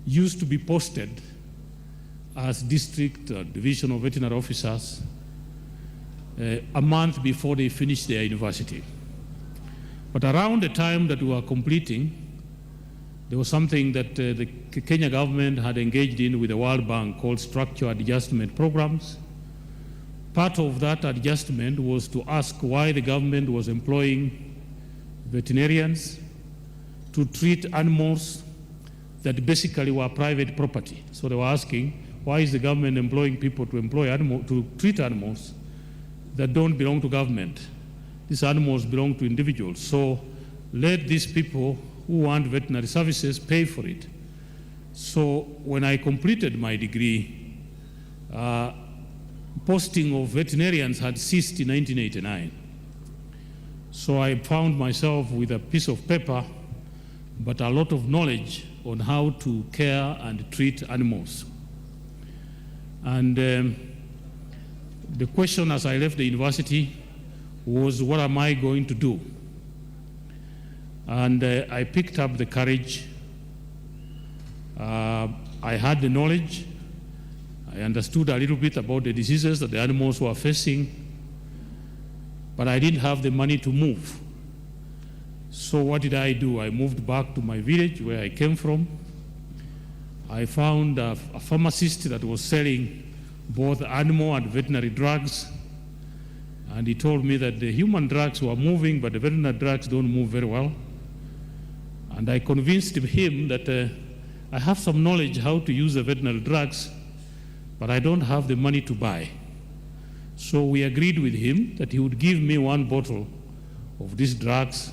S16: used to be posted as district or divisional veterinary officers a month before they finished their university. But around the time that we were completing, there was something that the Kenya government had engaged in with the World Bank called structured adjustment programs. Part of that adjustment was to ask why the government was employing veterinarians to treat animals that basically were private property. So they were asking, why is the government employing people to treat animals that don't belong to government? These animals belong to individuals. So let these people who want veterinary services pay for it. So when I completed my degree, posting of veterinarians had ceased in 1989. So I found myself with a piece of paper, but a lot of knowledge on how to care and treat animals. And the question as I left the university was, what am I going to do? And I picked up the courage. I had the knowledge. I understood a little bit about the diseases that the animals were facing, but I didn't have the money to move. So what did I do? I moved back to my village where I came from. I found a pharmacist that was selling both animal and veterinary drugs, and he told me that the human drugs were moving, but the veterinary drugs don't move very well. And I convinced him that I have some knowledge how to use the veterinary drugs, but I don't have the money to buy. So we agreed with him that he would give me 1 bottle of these drugs,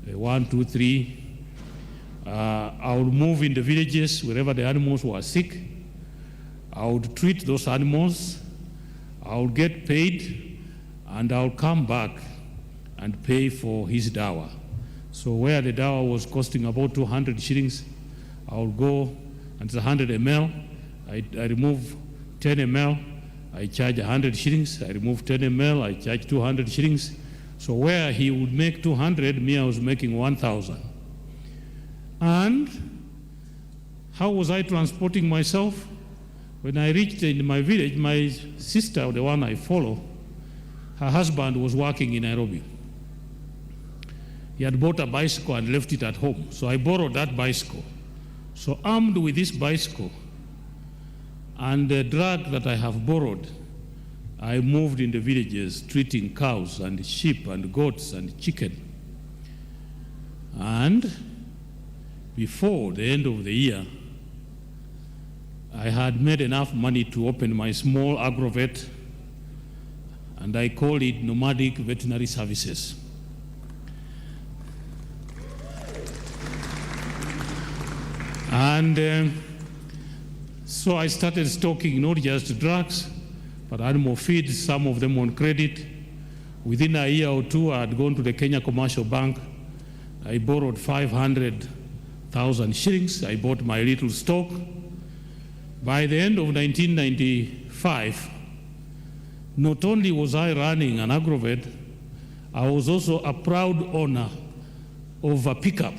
S16: 1, 2, 3. I would move in the villages wherever the animals were sick. I would treat those animals. I would get paid, and I would come back and pay for his dawa. So where the dawa was costing about 200 shillings, I would go, and it's 100 ml. I remove 10 ml, I charge 100 shillings. I remove 10 ml, I charge 200 shillings. So where he would make 200, me I was making 1,000. And how was I transporting myself? When I reached in my village, my sister, the one I follow, her husband was working in Nairobi. He had bought a bicycle and left it at home. So I borrowed that bicycle. So armed with this bicycle and the drug that I have borrowed, I moved in the villages treating cows and sheep and goats and chicken. And before the end of the year, I had made enough money to open my small agrovet, and I called it Nomadic Veterinary Services. And so I started stocking not just drugs, but animal feed, some of them on credit. Within a year or two, I had gone to the Kenya Commercial Bank. I borrowed 500,000 shillings. I bought my little stock. By the end of 1995, not only was I running an agrovet, I was also a proud owner of a pickup.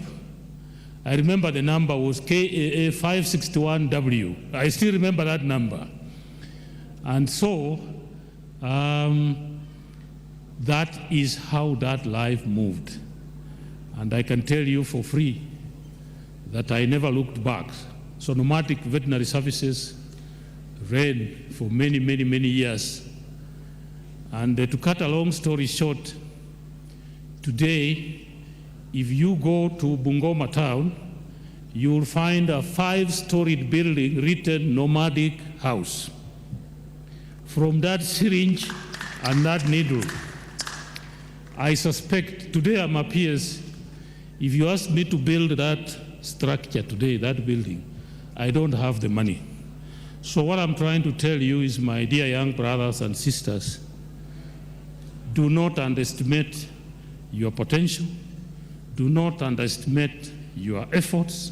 S16: I remember the number was KAA 561W. I still remember that number. And so, that is how that life moved. And I can tell you for free that I never looked back. So nomadic veterinary services ran for many, many, many years. And to cut a long story short, today, if you go to Bungoma town, you'll find a 5-storied building written nomadic house. From that syringe and that needle, I suspect, today I'm a PS, if you ask me to build that structure today, that building, I don't have the money. So what I'm trying to tell you is, my dear young brothers and sisters, do not underestimate your potential. Do not underestimate your efforts.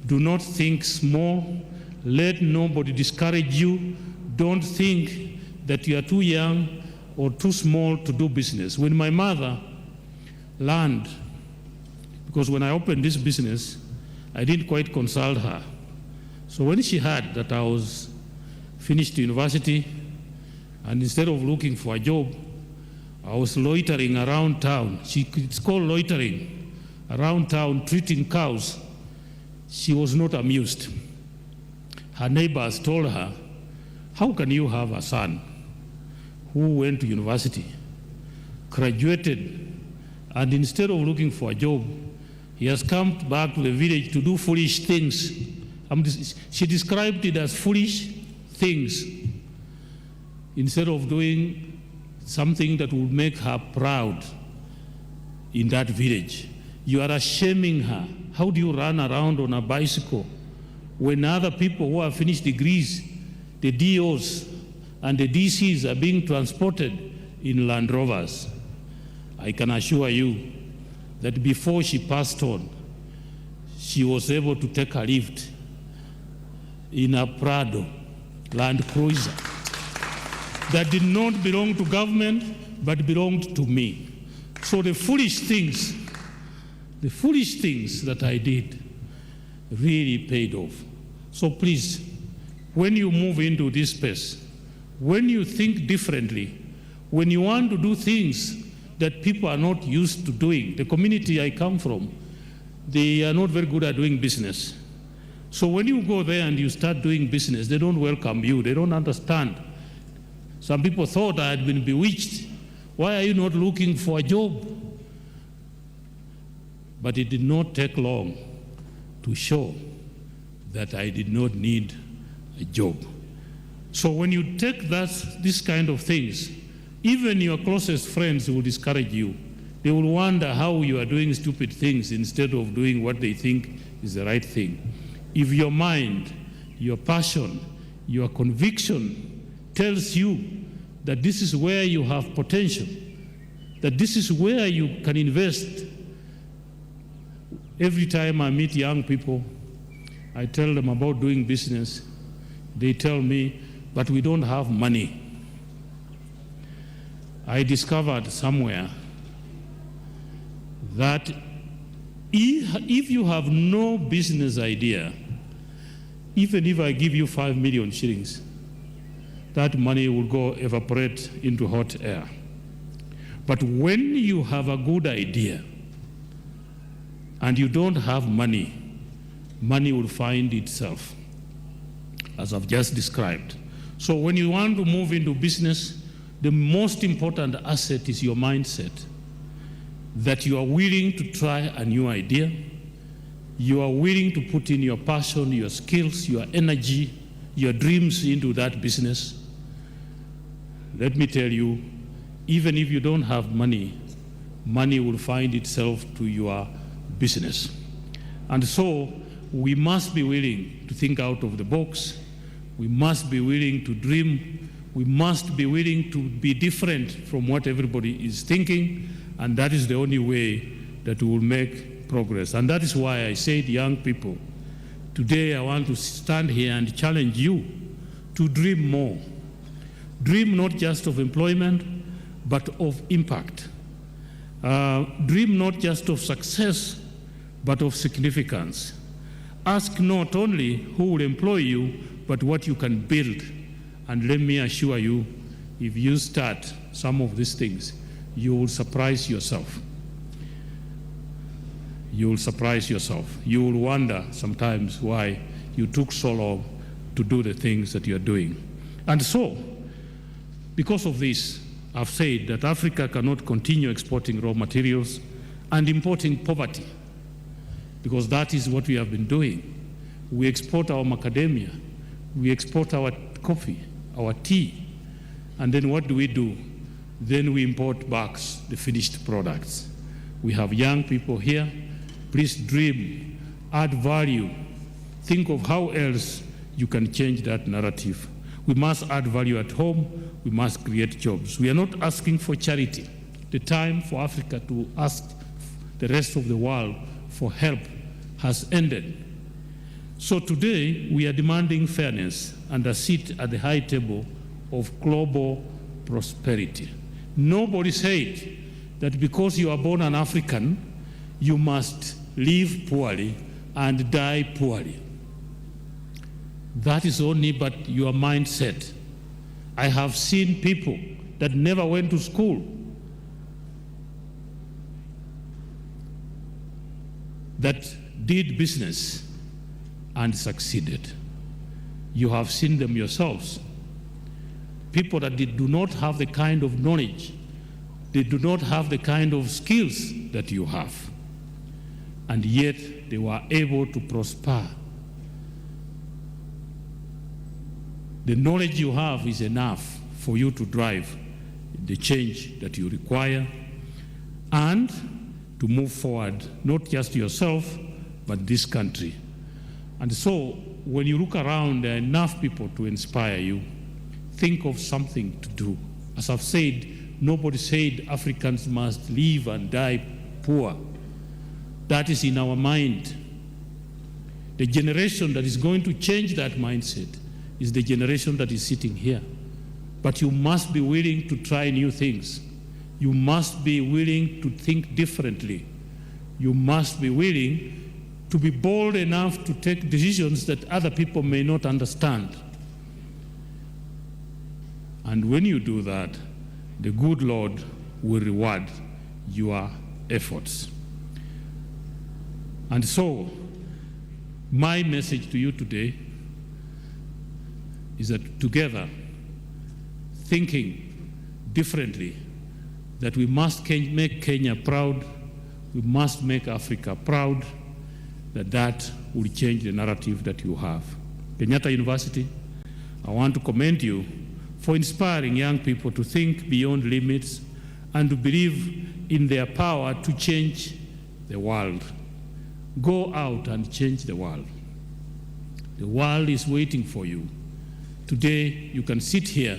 S16: Do not think small. Let nobody discourage you. Don't think that you are too young or too small to do business. When my mother learned, because when I opened this business, I didn't quite consult her. So when she heard that I was finished university, and instead of looking for a job, I was loitering around town. It's called loitering around town, treating cows. She was not amused. Her neighbors told her, how can you have a son who went to university, graduated, and instead of looking for a job, he has come back to the village to do foolish things? She described it as foolish things, instead of doing something that would make her proud in that village. You are shaming her. How do you run around on a bicycle when other people who have finished degrees, the DOs and the DCs, are being transported in Land Rovers? I can assure you that before she passed on, she was able to take a lift in a Prado Land Cruiser that did not belong to government, but belonged to me. So the foolish things that I did really paid off. So please, when you move into this space, when you think differently, when you want to do things that people are not used to doing, the community I come from, they are not very good at doing business. So when you go there and you start doing business, they don't welcome you, they don't understand. Some people thought I had been bewitched. Why are you not looking for a job? But it did not take long to show that I did not need a job. So when you take this kind of things, even your closest friends will discourage you. They will wonder how you are doing stupid things instead of doing what they think is the right thing. If your mind, your passion, your conviction tells you that this is where you have potential, that this is where you can invest. Every time I meet young people, I tell them about doing business. They tell me, but we don't have money. I discovered somewhere that if you have no business idea, even if I give you 5 million shillings, that money will go evaporate into hot air. But when you have a good idea and you don't have money, money will find itself, as I've just described. So when you want to move into business, the most important asset is your mindset, that you are willing to try a new idea, you are willing to put in your passion, your skills, your energy, your dreams into that business. Let me tell you, even if you don't have money, money will find itself to your business. And so we must be willing to think out of the box. We must be willing to dream. We must be willing to be different from what everybody is thinking, and that is the only way that we will make progress. And that is why I said, young people, today I want to stand here and challenge you to dream more. Dream not just of employment, but of impact. Dream not just of success, but of significance. Ask not only who will employ you, but what you can build. And let me assure you, if you start some of these things, you will surprise yourself. You will surprise yourself. You will wonder sometimes why you took so long to do the things that you are doing. And so, because of this, I've said that Africa cannot continue exporting raw materials and importing poverty, because that is what we have been doing. We export our macadamia, we export our coffee, our tea, and then what do? Then we import back the finished products. We have young people here. Please dream, add value, think of how else you can change that narrative. We must add value at home, we must create jobs. We are not asking for charity. The time for Africa to ask the rest of the world for help has ended. So today we are demanding fairness and a seat at the high table of global prosperity. Nobody said that because you are born an African, you must live poorly and die poorly. That is only but your mindset. I have seen people that never went to school that did business and succeeded. You have seen them yourselves. People that do not have the kind of knowledge, they do not have the kind of skills that you have, and yet they were able to prosper. The knowledge you have is enough for you to drive the change that you require and to move forward, not just yourself, but this country. And so when you look around, there are enough people to inspire you. Think of something to do. As I've said, nobody said Africans must live and die poor. That is in our mind. The generation that is going to change that mindset is the generation that is sitting here. But you must be willing to try new things. You must be willing to think differently. You must be willing to be bold enough to take decisions that other people may not understand. And when you do that, the good Lord will reward your efforts. And so, my message to you today is that together, thinking differently, that we must make Kenya proud, we must make Africa proud, that will change the narrative that you have. Kenyatta University, I want to commend you for inspiring young people to think beyond limits and to believe in their power to change the world. Go out and change the world. The world is waiting for you. Today, you can sit here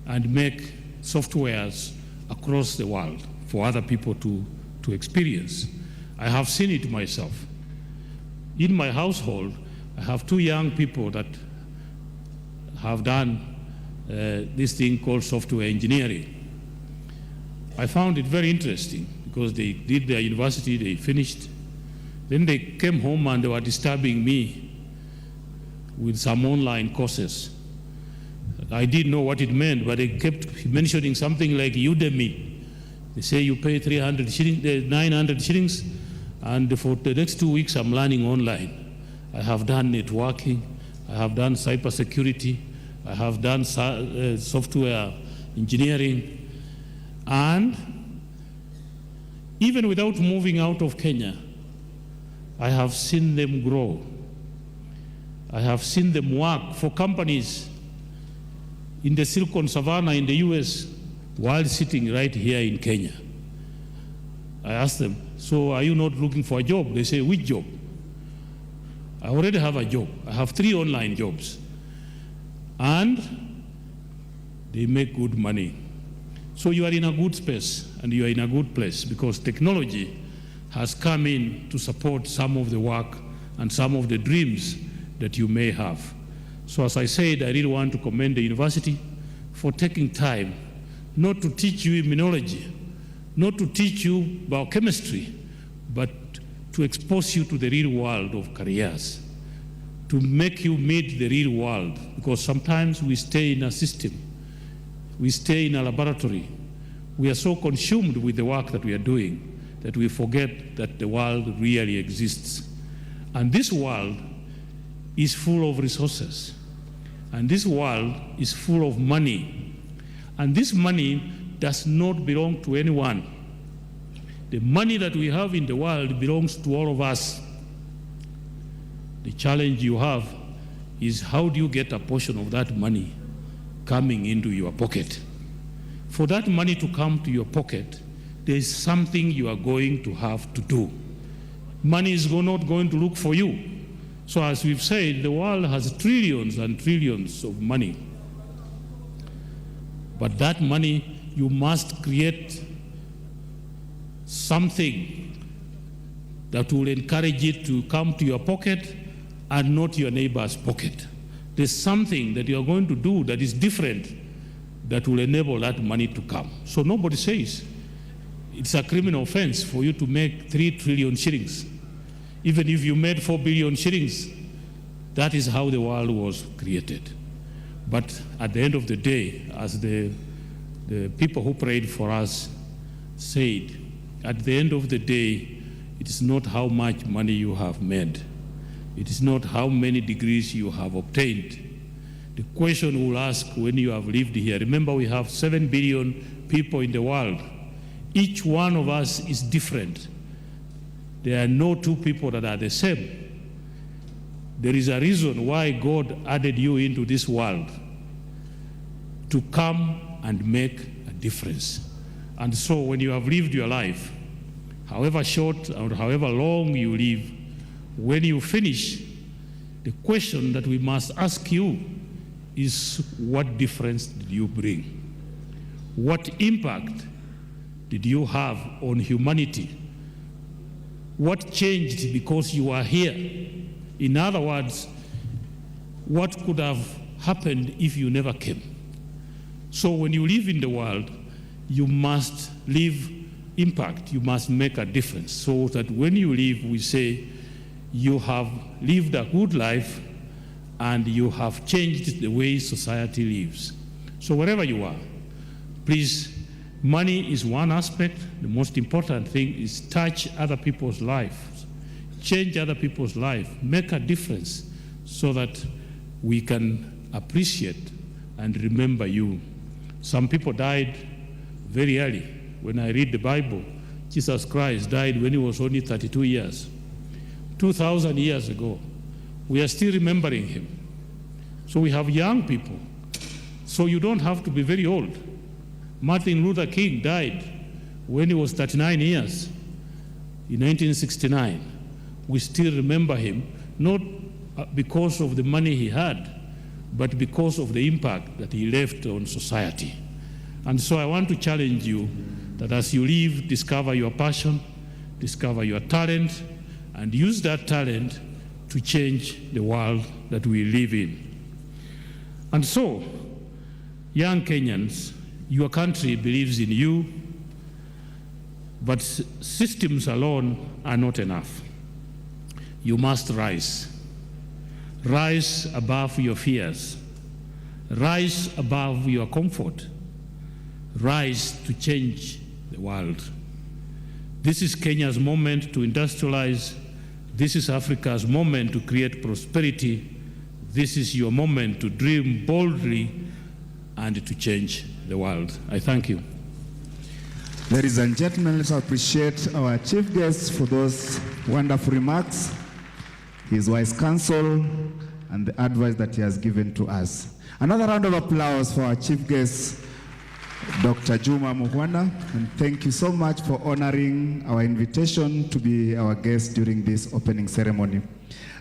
S16: and make softwares across the world for other people to experience. I have seen it myself. In my household, I have two young people that have done this thing called software engineering. I found it very interesting because they did their university, they finished. Then they came home and they were disturbing me with some online courses. I didn't know what it meant, but they kept mentioning something like Udemy. They say you pay 300 shillings, 900 shillings, and for the next 2 weeks I'm learning online. I have done networking, I have done cybersecurity, I have done software engineering, and even without moving out of Kenya, I have seen them grow. I have seen them work for companies in the Silicon Savannah in the US while sitting right here in Kenya. I asked them, so are you not looking for a job? They say, which job? I already have a job. I have 3 online jobs. And they make good money. So you are in a good space and you are in a good place because technology has come in to support some of the work and some of the dreams that you may have. So as I said, I really want to commend the university for taking time not to teach you immunology, not to teach you biochemistry, but to expose you to the real world of careers, to make you meet the real world, because sometimes we stay in a system, we stay in a laboratory, we are so consumed with the work that we are doing that we forget that the world really exists. And this world is full of resources, and this world is full of money, and this money does not belong to anyone. The money that we have in the world belongs to all of us. The challenge you have is how do you get a portion of that money coming into your pocket? For that money to come to your pocket, there is something you are going to have to do. Money is not going to look for you. So as we've said, the world has trillions and trillions of money. But that money, you must create something that will encourage it to come to your pocket and not your neighbor's pocket. There's something that you are going to do that is different that will enable that money to come. So nobody says it's a criminal offense for you to make 3 trillion shillings. Even if you made 4 billion shillings, that is how the world was created. But at the end of the day, as the people who prayed for us said, at the end of the day, it is not how much money you have made. It is not how many degrees you have obtained. The question we'll ask when you have lived here, remember we have 7 billion people in the world. Each one of us is different. There are no 2 people that are the same. There is a reason why God added you into this world, to come and make a difference. And so when you have lived your life, however short or however long you live, when you finish, the question that we must ask you is, what difference did you bring? What impact did you have on humanity? What changed because you are here? In other words, what could have happened if you never came? So when you live in the world, you must leave impact, you must make a difference, so that when you leave, we say, you have lived a good life and you have changed the way society lives. So wherever you are, please, money is one aspect. The most important thing is touch other people's lives, change other people's life, make a difference so that we can appreciate and remember you. Some people died very early. When I read the Bible, Jesus Christ died when he was only 32 years. 2,000 years ago. We are still remembering him. So we have young people. So you don't have to be very old. Martin Luther King died when he was 39 years in 1969. We still remember him, not because of the money he had, but because of the impact that he left on society. And so I want to challenge you that as you live, discover your passion, discover your talent, and use that talent to change the world that we live in. And so, young Kenyans, your country believes in you, but systems alone are not enough. You must rise. Rise above your fears. Rise above your comfort. Rise to change the world. This is Kenya's moment to industrialize. This is Africa's moment to create prosperity. This is your moment to dream boldly and to change the world. I thank you.
S3: Ladies and gentlemen, let's appreciate our chief guest for those wonderful remarks, his wise counsel, and the advice that he has given to us. Another round of applause for our chief guest, Dr. Juma Muhwana, and thank you so much for honoring our invitation to be our guest during this opening ceremony.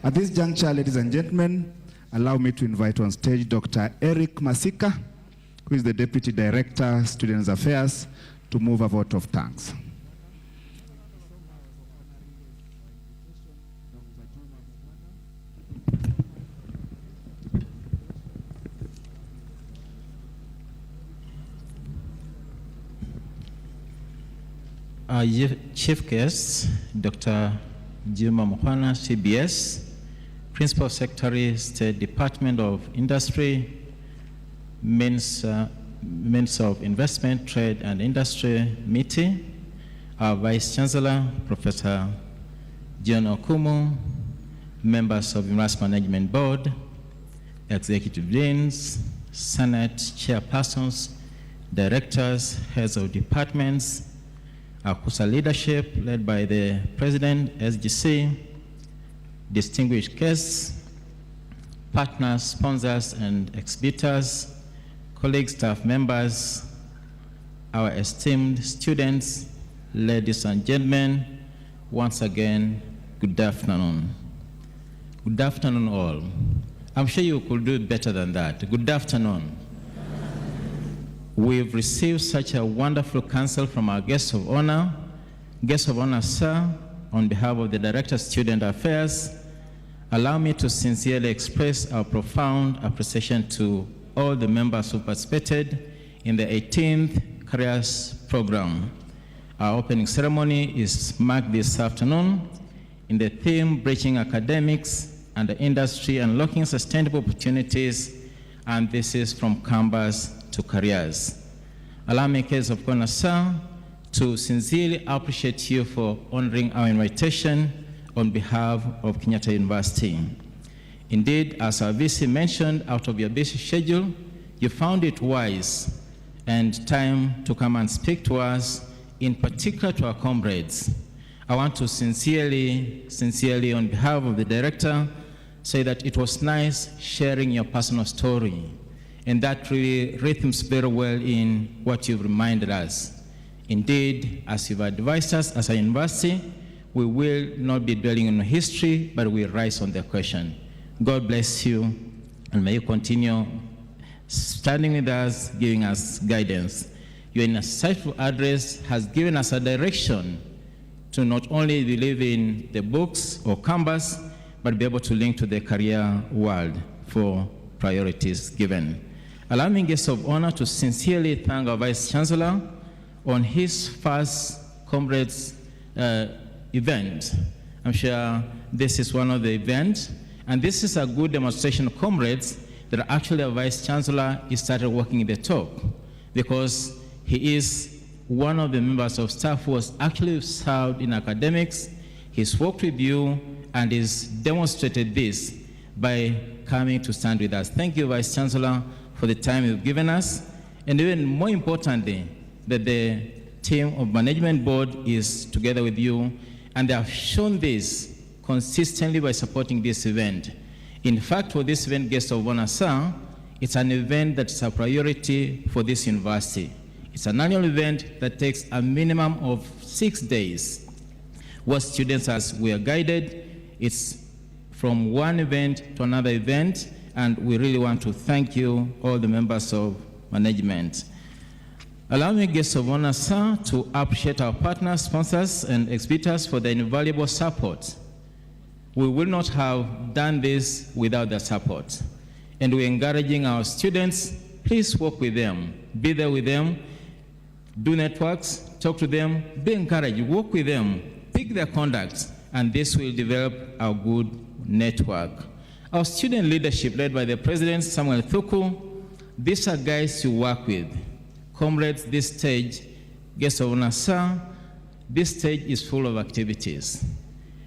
S3: At this juncture, ladies and gentlemen, allow me to invite on stage Dr. Eric Masika, who is the Deputy Director, Students Affairs, to move a vote of thanks.
S17: Our chief guest, Dr. Juma Muhwana, CBS, Principal Secretary, State Department of Industry, Minister of Investment, Trade and Industry, MITI, our Vice Chancellor, Professor John Okumu, members of University Management Board, Executive Deans, Senate Chairpersons, Directors, Heads of Departments, our KUSA leadership led by the President, SGC, distinguished guests, partners, sponsors, and exhibitors, colleagues, staff members, our esteemed students, ladies and gentlemen, once again, good afternoon. Good afternoon all. I'm sure you could do better than that. Good afternoon. We've received such a wonderful counsel from our guests of honor. Guests of honor, sir, on behalf of the Director of Student Affairs, allow me to sincerely express our profound appreciation to all the members who participated in the 18th Careers Program. Our opening ceremony is marked this afternoon in the theme, Bridging Academics and the Industry, Unlocking Sustainable Opportunities, and this is from Campus to Careers. Allow me, case of honor, sir, to sincerely appreciate you for honoring our invitation on behalf of Kenyatta University. Indeed, as our VC mentioned, out of your busy schedule, you found it wise and time to come and speak to us, in particular to our comrades. I want to sincerely on behalf of the director, say that it was nice sharing your personal story. And that really rhythms very well in what you've reminded us. Indeed, as you've advised us as a university, we will not be dwelling on history, but we rise on the question. God bless you, and may you continue standing with us, giving us guidance. Your insightful address has given us a direction to not only believe in the books or canvas, but be able to link to the career world for priorities given. Allow me, guests of honor, to sincerely thank our Vice Chancellor on his first Comrades event. I'm sure this is one of the events, and this is a good demonstration of comrades that actually our Vice Chancellor is started working in the talk, because he is one of the members of staff who was actually served in academics. He's worked with you and he's demonstrated this by coming to stand with us. Thank you, Vice Chancellor, for the time you've given us, and even more importantly, that the team of Management Board is together with you, and they have shown this consistently by supporting this event. In fact, for this event, Guest of Honor, sir, it's an event that's a priority for this university. It's an annual event that takes a minimum of 6 days, where students, as we are guided, it's from one event to another event, and we really want to thank you, all the members of management. Allow me, guests of honor, sir, to appreciate our partners, sponsors, and exhibitors for their invaluable support. We will not have done this without their support. And we're encouraging our students, please work with them, be there with them, do networks, talk to them, be encouraged, work with them, pick their conduct, and this will develop our good network. Our student leadership, led by the President, Samuel Thuku, these are guys you work with. Comrades, this stage, guests of honor, sir, this stage is full of activities.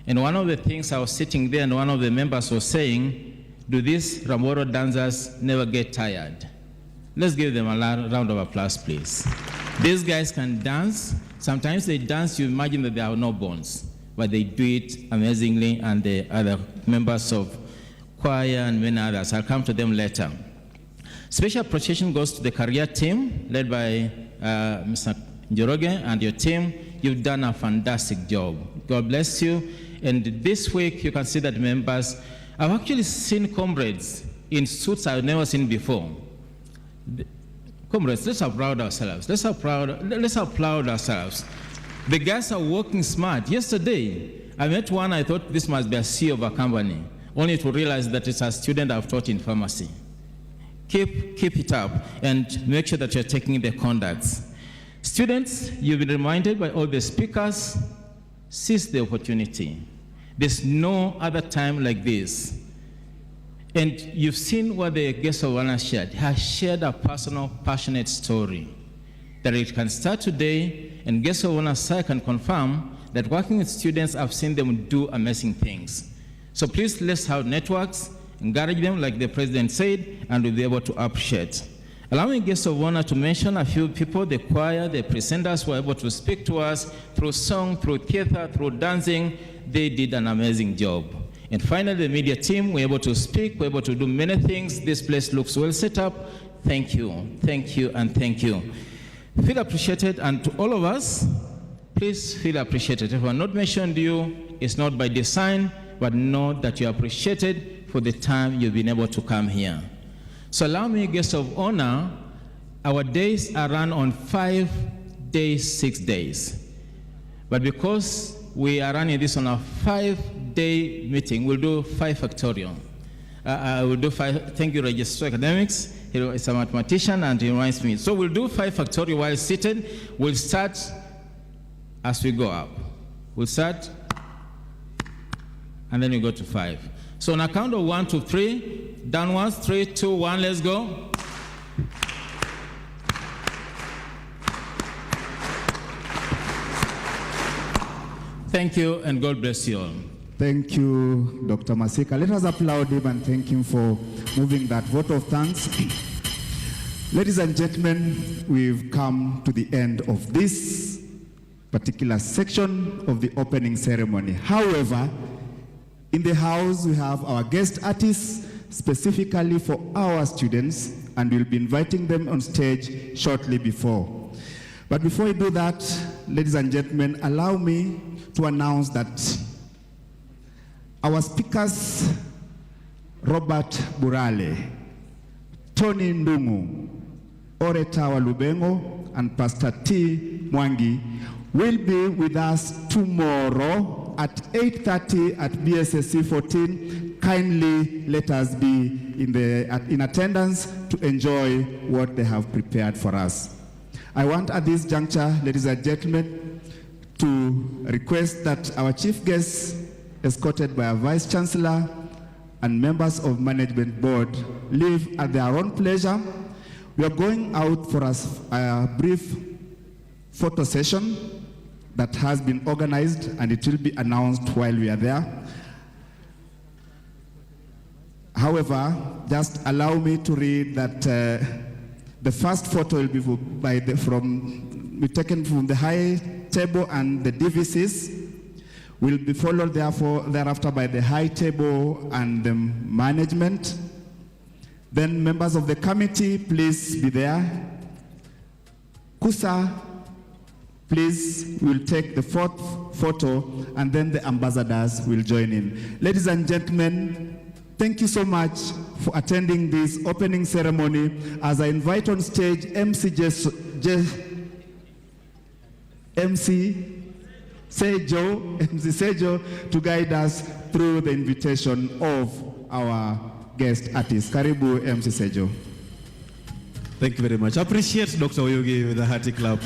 S17: And one of the things I was sitting there and one of the members was saying, do these Ramoro dancers never get tired? Let's give them a round of applause, please. These guys can dance. Sometimes they dance, you imagine that they have no bones, but they do it amazingly, and the other members of choir and many others. I'll come to them later. Special appreciation goes to the career team led by Mr. Njoroge and your team. You've done a fantastic job. God bless you. And this week, you can see that members, I've actually seen comrades in suits I've never seen before. Comrades, let's applaud ourselves. Let's applaud ourselves. The guys are working smart. Yesterday, I met one, I thought this must be a CEO of a company, only to realize that it's a student I've taught in pharmacy. Keep it up and make sure that you're taking the conducts. Students, you've been reminded by all the speakers, seize the opportunity. There's no other time like this. And you've seen what the guest of honor shared. He has shared a personal, passionate story that it can start today, and guest of honor sir can confirm that working with students, I've seen them do amazing things. So please, let's have networks, encourage them like the president said, and we'll be able to appreciate. Allowing guests of honor to mention a few people, the choir, the presenters were able to speak to us through song, through theater, through dancing. They did an amazing job. And finally, the media team were able to speak, were able to do many things. This place looks well set up. Thank you, and thank you. Feel appreciated, and to all of us, please feel appreciated. If I have not mentioned you, it's not by design, but know that you're appreciated for the time you've been able to come here. So allow me, guests of honor, our days are run on 5 days, 6 days. But because we are running this on a 5-day meeting, we'll do 5 factorial. We'll do 5, thank you, Registrar Academics. He is a mathematician and he reminds me. So we'll do 5 factorial while seated. We'll start as we go up. We'll start, and then we go to 5. So on a count of 1 to 3, downwards, 3, 2, 1, let's go. Thank you, and God bless you all.
S3: Thank you, Dr. Masika. Let us applaud him and thank him for moving that vote of thanks. Ladies and gentlemen, we've come to the end of this particular section of the opening ceremony. However, in the house, we have our guest artists specifically for our students, and we'll be inviting them on stage shortly before. But before we do that, ladies and gentlemen, allow me to announce that our speakers, Robert Burale, Tony Ndungu, Oretawa Lubengo, and Pastor T. Mwangi, will be with us tomorrow at 8:30 at BSSC 14. Kindly let us be in attendance to enjoy what they have prepared for us. I want at this juncture, ladies and gentlemen, to request that our chief guests, escorted by our Vice Chancellor and members of Management Board, leave at their own pleasure. We are going out for a brief photo session that has been organized, and it will be announced while we are there. However, just allow me to read that the first photo will be taken from the high table and the DVCs, will be followed thereafter by the high table and the management. Then members of the committee, please be there. Kusa, please, will take the 4th photo, and then the ambassadors will join in. Ladies and gentlemen, thank you so much for attending this opening ceremony. As I invite on stage MC Sejo to guide us through the invitation of our guest artist. Karibu, MC Sejo.
S1: Thank you very much. Appreciate Dr. Oyugi with a hearty clap.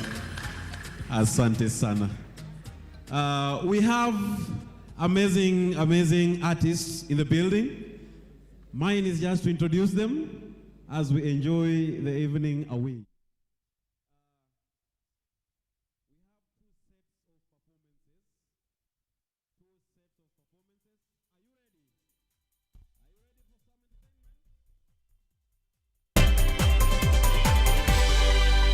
S1: Asante sana. We have amazing artists in the building. Mine is just to introduce them as we enjoy the evening away.